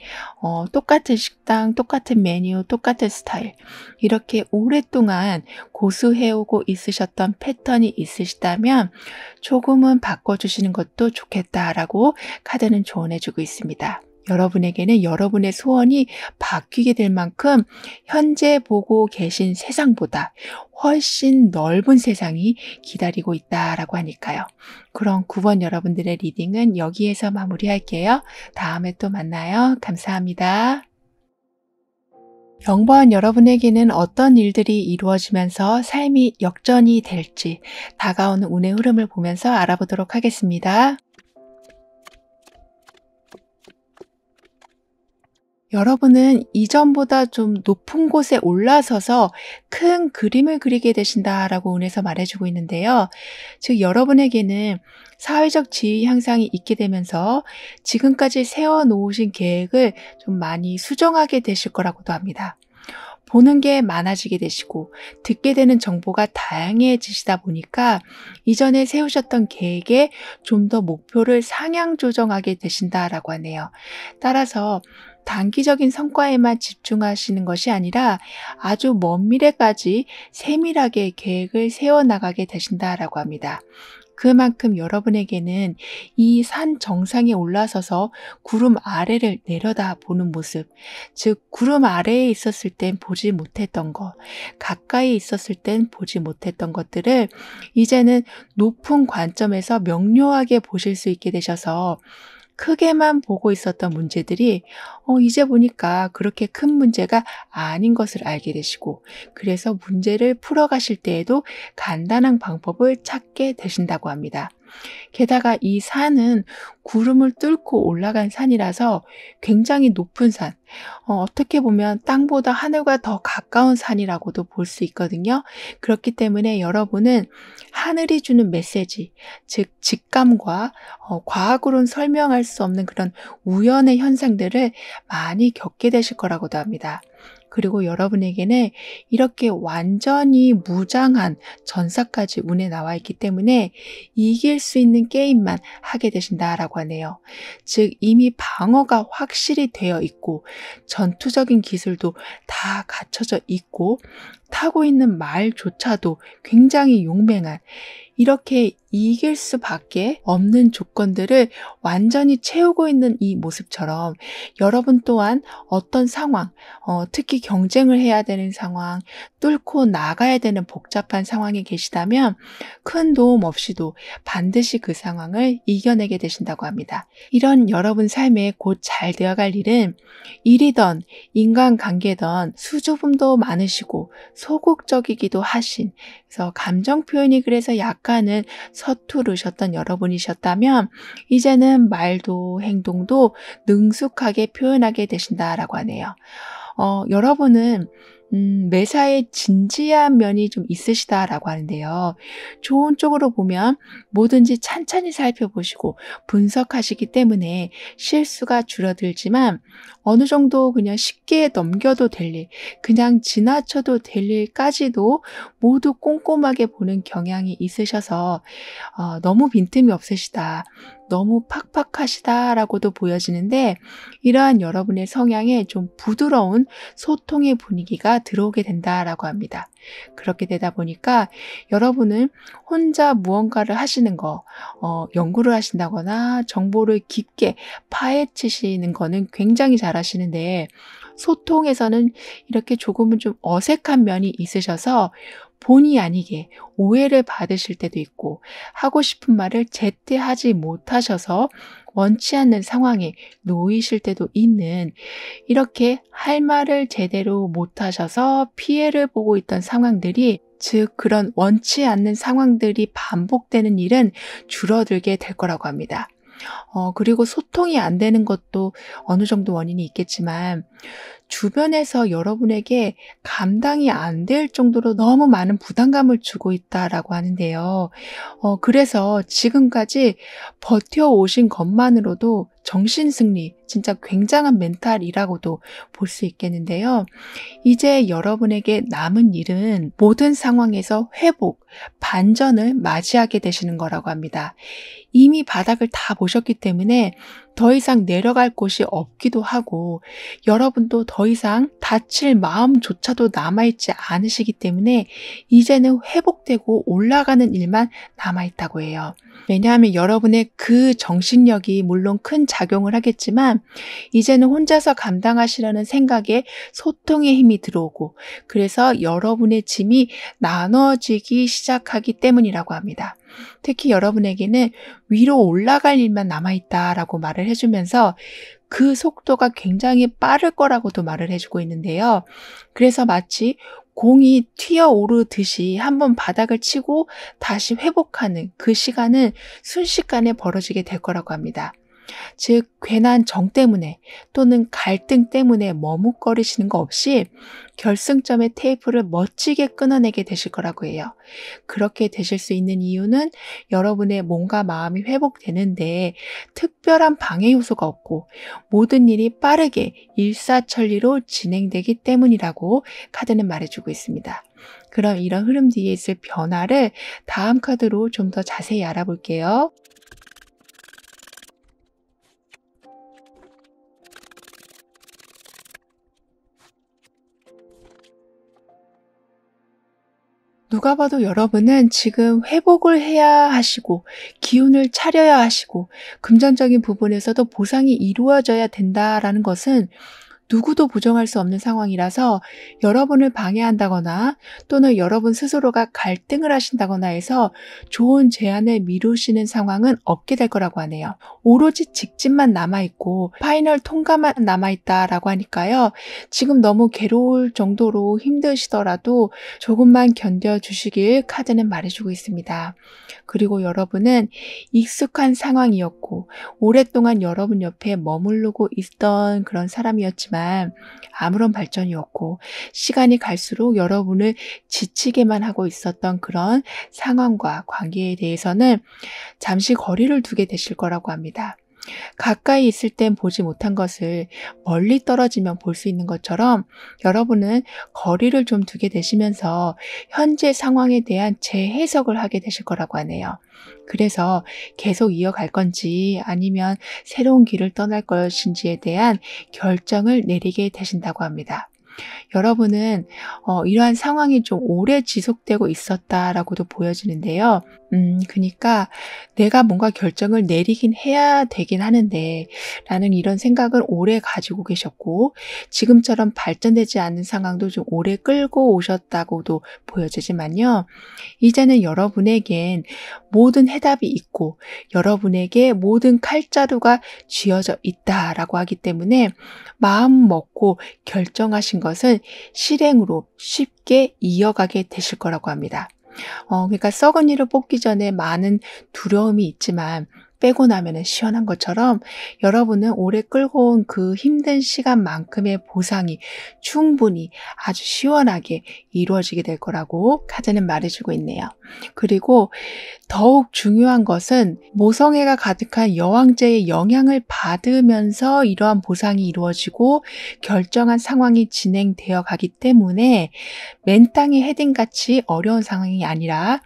[SPEAKER 1] 똑같은 식당, 똑같은 메뉴, 똑같은 스타일, 이렇게 오랫동안 고수해오고 있으셨던 패턴이 있으시다면 조금은 바꿔주시는 것도 좋겠다라고 카드는 조언해주고 있습니다. 여러분에게는 여러분의 소원이 바뀌게 될 만큼 현재 보고 계신 세상보다 훨씬 넓은 세상이 기다리고 있다라고 하니까요. 그럼 9번 여러분들의 리딩은 여기에서 마무리할게요. 다음에 또 만나요. 감사합니다. 0번 여러분에게는 어떤 일들이 이루어지면서 삶이 역전이 될지 다가오는 운의 흐름을 보면서 알아보도록 하겠습니다. 여러분은 이전보다 좀 높은 곳에 올라서서 큰 그림을 그리게 되신다라고 운에서 말해주고 있는데요. 즉 여러분에게는 사회적 지위 향상이 있게 되면서 지금까지 세워놓으신 계획을 좀 많이 수정하게 되실 거라고도 합니다. 보는 게 많아지게 되시고 듣게 되는 정보가 다양해지시다 보니까 이전에 세우셨던 계획에 좀 더 목표를 상향 조정하게 되신다라고 하네요. 따라서 단기적인 성과에만 집중하시는 것이 아니라 아주 먼 미래까지 세밀하게 계획을 세워나가게 되신다라고 합니다. 그만큼 여러분에게는 이 산 정상에 올라서서 구름 아래를 내려다보는 모습, 즉 구름 아래에 있었을 땐 보지 못했던 것, 가까이 있었을 땐 보지 못했던 것들을 이제는 높은 관점에서 명료하게 보실 수 있게 되셔서 크게만 보고 있었던 문제들이 이제 보니까 그렇게 큰 문제가 아닌 것을 알게 되시고, 그래서 문제를 풀어가실 때에도 간단한 방법을 찾게 되신다고 합니다. 게다가 이 산은 구름을 뚫고 올라간 산이라서 굉장히 높은 산, 어떻게 보면 땅보다 하늘과 더 가까운 산이라고도 볼 수 있거든요. 그렇기 때문에 여러분은 하늘이 주는 메시지, 즉 직감과 과학으로는 설명할 수 없는 그런 우연의 현상들을 많이 겪게 되실 거라고도 합니다. 그리고 여러분에게는 이렇게 완전히 무장한 전사까지 운에 나와 있기 때문에 이길 수 있는 게임만 하게 되신다라고 하네요. 즉 이미 방어가 확실히 되어 있고 전투적인 기술도 다 갖춰져 있고 타고 있는 말조차도 굉장히 용맹한, 이렇게 이길 수밖에 없는 조건들을 완전히 채우고 있는 이 모습처럼 여러분 또한 어떤 상황, 특히 경쟁을 해야 되는 상황, 뚫고 나가야 되는 복잡한 상황에 계시다면 큰 도움 없이도 반드시 그 상황을 이겨내게 되신다고 합니다. 이런 여러분 삶에 곧 잘 되어갈 일은 일이든 인간관계든 수줍음도 많으시고 소극적이기도 하신, 그래서 감정 표현이 그래서 약간은 서투르셨던 여러분이셨다면 이제는 말도 행동도 능숙하게 표현하게 되신다라고 하네요. 여러분은 매사에 진지한 면이 좀 있으시다라고 하는데요. 좋은 쪽으로 보면 뭐든지 찬찬히 살펴보시고 분석하시기 때문에 실수가 줄어들지만 어느 정도 그냥 쉽게 넘겨도 될 일, 그냥 지나쳐도 될 일까지도 모두 꼼꼼하게 보는 경향이 있으셔서 너무 빈틈이 없으시다, 너무 팍팍하시다라고도 보여지는데, 이러한 여러분의 성향에 좀 부드러운 소통의 분위기가 들어오게 된다라고 합니다. 그렇게 되다 보니까 여러분은 혼자 무언가를 하시는 거, 연구를 하신다거나 정보를 깊게 파헤치시는 거는 굉장히 잘하시는데, 소통에서는 이렇게 조금은 좀 어색한 면이 있으셔서 본의 아니게 오해를 받으실 때도 있고, 하고 싶은 말을 제때 하지 못하셔서 원치 않는 상황에 놓이실 때도 있는, 이렇게 할 말을 제대로 못하셔서 피해를 보고 있던 상황들이, 즉 그런 원치 않는 상황들이 반복되는 일은 줄어들게 될 거라고 합니다. 그리고 소통이 안 되는 것도 어느 정도 원인이 있겠지만 주변에서 여러분에게 감당이 안 될 정도로 너무 많은 부담감을 주고 있다라고 하는데요. 그래서 지금까지 버텨오신 것만으로도 정신승리, 진짜 굉장한 멘탈이라고도 볼 수 있겠는데요. 이제 여러분에게 남은 일은 모든 상황에서 회복, 반전을 맞이하게 되시는 거라고 합니다. 이미 바닥을 다 보셨기 때문에 더 이상 내려갈 곳이 없기도 하고 여러분도 더 이상 다칠 마음조차도 남아있지 않으시기 때문에 이제는 회복되고 올라가는 일만 남아있다고 해요. 왜냐하면 여러분의 그 정신력이 물론 큰 작용을 하겠지만 이제는 혼자서 감당하시려는 생각에 소통의 힘이 들어오고 그래서 여러분의 짐이 나눠지기 시작하기 때문이라고 합니다. 특히 여러분에게는 위로 올라갈 일만 남아있다라고 말을 해주면서 그 속도가 굉장히 빠를 거라고도 말을 해주고 있는데요. 그래서 마치 공이 튀어오르듯이 한번 바닥을 치고 다시 회복하는 그 시간은 순식간에 벌어지게 될 거라고 합니다. 즉 괜한 정 때문에 또는 갈등 때문에 머뭇거리시는 거 없이 결승점의 테이프를 멋지게 끊어내게 되실 거라고 해요. 그렇게 되실 수 있는 이유는 여러분의 몸과 마음이 회복되는데 특별한 방해 요소가 없고 모든 일이 빠르게 일사천리로 진행되기 때문이라고 카드는 말해주고 있습니다. 그럼 이런 흐름 뒤에 있을 변화를 다음 카드로 좀 더 자세히 알아볼게요. 누가 봐도 여러분은 지금 회복을 해야 하시고 기운을 차려야 하시고 금전적인 부분에서도 보상이 이루어져야 된다라는 것은 누구도 부정할 수 없는 상황이라서 여러분을 방해한다거나 또는 여러분 스스로가 갈등을 하신다거나 해서 좋은 제안을 미루시는 상황은 없게 될 거라고 하네요. 오로지 직진만 남아있고 파이널 통과만 남아있다라고 하니까요. 지금 너무 괴로울 정도로 힘드시더라도 조금만 견뎌주시길 카드는 말해주고 있습니다. 그리고 여러분은 익숙한 상황이었고 오랫동안 여러분 옆에 머무르고 있던 그런 사람이었지만 아무런 발전이 없고 시간이 갈수록 여러분을 지치게만 하고 있었던 그런 상황과 관계에 대해서는 잠시 거리를 두게 되실 거라고 합니다. 가까이 있을 땐 보지 못한 것을 멀리 떨어지면 볼 수 있는 것처럼 여러분은 거리를 좀 두게 되시면서 현재 상황에 대한 재해석을 하게 되실 거라고 하네요. 그래서 계속 이어갈 건지 아니면 새로운 길을 떠날 것인지에 대한 결정을 내리게 되신다고 합니다. 여러분은 이러한 상황이 좀 오래 지속되고 있었다라고도 보여지는데요. 그러니까 내가 뭔가 결정을 내리긴 해야 되긴 하는데 라는 이런 생각을 오래 가지고 계셨고 지금처럼 발전되지 않는 상황도 좀 오래 끌고 오셨다고도 보여지지만요. 이제는 여러분에겐 모든 해답이 있고 여러분에게 모든 칼자루가 쥐어져 있다라고 하기 때문에 마음 먹고 결정하신 것은 실행으로 쉽게 이어가게 되실 거라고 합니다. 그러니까 썩은 이를 뽑기 전에 많은 두려움이 있지만 빼고 나면은 시원한 것처럼 여러분은 오래 끌고 온 그 힘든 시간만큼의 보상이 충분히 아주 시원하게 이루어지게 될 거라고 카드는 말해주고 있네요. 그리고 더욱 중요한 것은 모성애가 가득한 여왕제의 영향을 받으면서 이러한 보상이 이루어지고 결정한 상황이 진행되어 가기 때문에 맨땅에 헤딩같이 어려운 상황이 아니라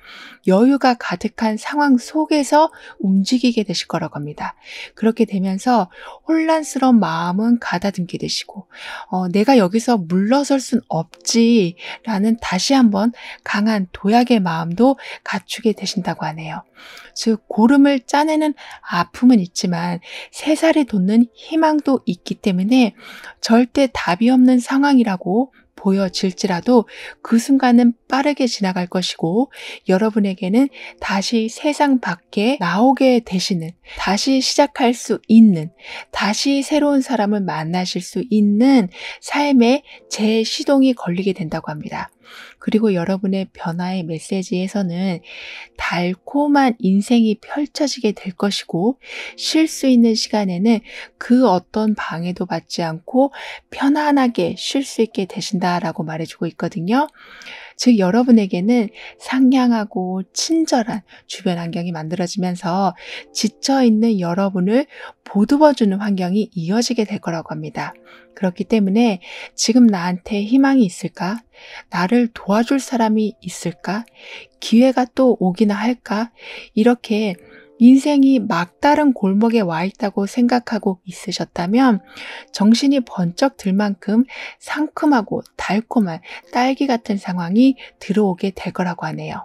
[SPEAKER 1] 여유가 가득한 상황 속에서 움직이게 되실 거라고 합니다. 그렇게 되면서 혼란스러운 마음은 가다듬게 되시고 내가 여기서 물러설 순 없지라는 다시 한번 강한 도약의 마음도 갖추게 되신다고 하네요. 즉 고름을 짜내는 아픔은 있지만 새살이 돋는 희망도 있기 때문에 절대 답이 없는 상황이라고 보여질지라도 그 순간은 빠르게 지나갈 것이고 여러분에게는 다시 세상 밖에 나오게 되시는, 다시 시작할 수 있는, 다시 새로운 사람을 만나실 수 있는 삶의 재시동이 걸리게 된다고 합니다. 그리고 여러분의 변화의 메시지에서는 달콤한 인생이 펼쳐지게 될 것이고 쉴 수 있는 시간에는 그 어떤 방해도 받지 않고 편안하게 쉴 수 있게 되신다라고 말해주고 있거든요. 즉 여러분에게는 상냥하고 친절한 주변 환경이 만들어지면서 지쳐있는 여러분을 보듬어주는 환경이 이어지게 될 거라고 합니다. 그렇기 때문에 지금 나한테 희망이 있을까? 나를 도와줄 사람이 있을까? 기회가 또 오기나 할까? 이렇게 인생이 막다른 골목에 와 있다고 생각하고 있으셨다면 정신이 번쩍 들 만큼 상큼하고 달콤한 딸기 같은 상황이 들어오게 될 거라고 하네요.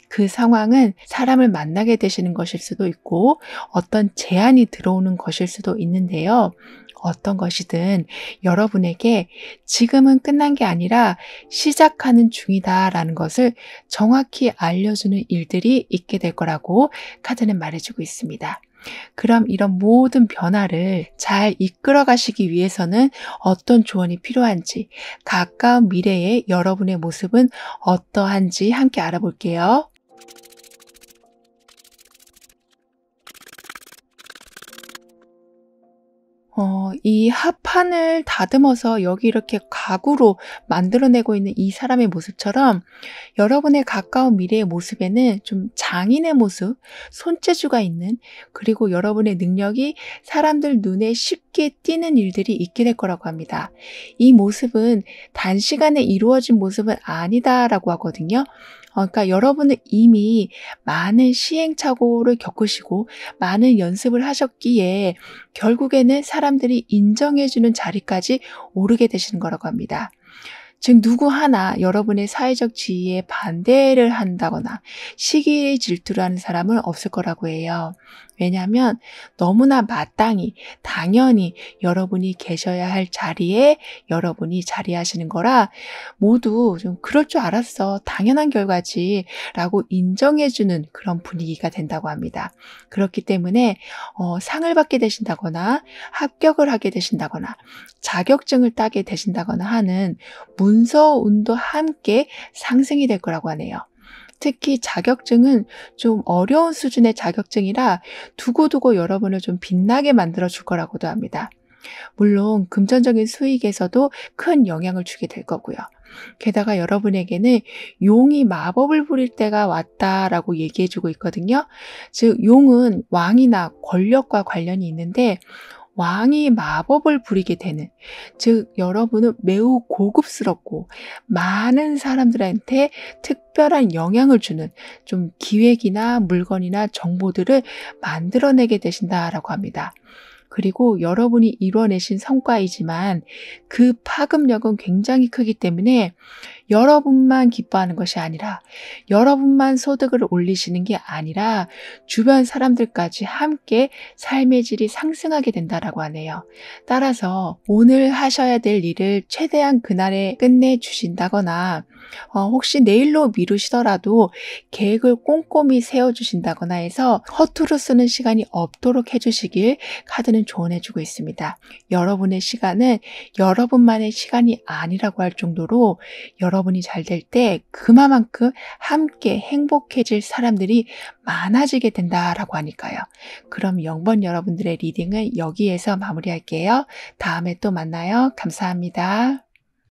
[SPEAKER 1] 그 상황은 사람을 만나게 되시는 것일 수도 있고 어떤 제안이 들어오는 것일 수도 있는데요. 어떤 것이든 여러분에게 지금은 끝난 게 아니라 시작하는 중이다라는 것을 정확히 알려주는 일들이 있게 될 거라고 카드는 말해주고 있습니다. 그럼 이런 모든 변화를 잘 이끌어 가시기 위해서는 어떤 조언이 필요한지, 가까운 미래의 여러분의 모습은 어떠한지 함께 알아볼게요. 이 합판을 다듬어서 여기 이렇게 가구로 만들어내고 있는 이 사람의 모습처럼 여러분의 가까운 미래의 모습에는 좀 장인의 모습, 손재주가 있는, 그리고 여러분의 능력이 사람들 눈에 쉽게 띄는 일들이 있게 될 거라고 합니다. 이 모습은 단시간에 이루어진 모습은 아니다라고 하거든요. 그러니까 여러분은 이미 많은 시행착오를 겪으시고 많은 연습을 하셨기에 결국에는 사람들이 인정해주는 자리까지 오르게 되시는 거라고 합니다. 즉 누구 하나 여러분의 사회적 지위에 반대를 한다거나 시기 질투를 하는 사람은 없을 거라고 해요. 왜냐하면 너무나 마땅히 당연히 여러분이 계셔야 할 자리에 여러분이 자리하시는 거라 모두 좀 그럴 줄 알았어. 당연한 결과지 라고 인정해주는 그런 분위기가 된다고 합니다. 그렇기 때문에 상을 받게 되신다거나 합격을 하게 되신다거나 자격증을 따게 되신다거나 하는 문서운도 함께 상승이 될 거라고 하네요. 특히 자격증은 좀 어려운 수준의 자격증이라 두고두고 여러분을 좀 빛나게 만들어 줄 거라고도 합니다. 물론 금전적인 수익에서도 큰 영향을 주게 될 거고요. 게다가 여러분에게는 용이 마법을 부릴 때가 왔다라고 얘기해 주고 있거든요. 즉 용은 왕이나 권력과 관련이 있는데 왕이 마법을 부리게 되는, 즉 여러분은 매우 고급스럽고 많은 사람들한테 특별한 영향을 주는 좀 기획이나 물건이나 정보들을 만들어내게 되신다라고 합니다. 그리고 여러분이 이뤄내신 성과이지만 그 파급력은 굉장히 크기 때문에 여러분만 기뻐하는 것이 아니라 여러분만 소득을 올리시는 게 아니라 주변 사람들까지 함께 삶의 질이 상승하게 된다라고 하네요. 따라서 오늘 하셔야 될 일을 최대한 그날에 끝내주신다거나 혹시 내일로 미루시더라도 계획을 꼼꼼히 세워주신다거나 해서 허투루 쓰는 시간이 없도록 해주시길 카드는 조언해주고 있습니다. 여러분의 시간은 여러분만의 시간이 아니라고 할 정도로 여러분이 잘 될 때 그만큼 함께 행복해질 사람들이 많아지게 된다라고 하니까요. 그럼 0번 여러분들의 리딩은 여기에서 마무리할게요. 다음에 또 만나요. 감사합니다.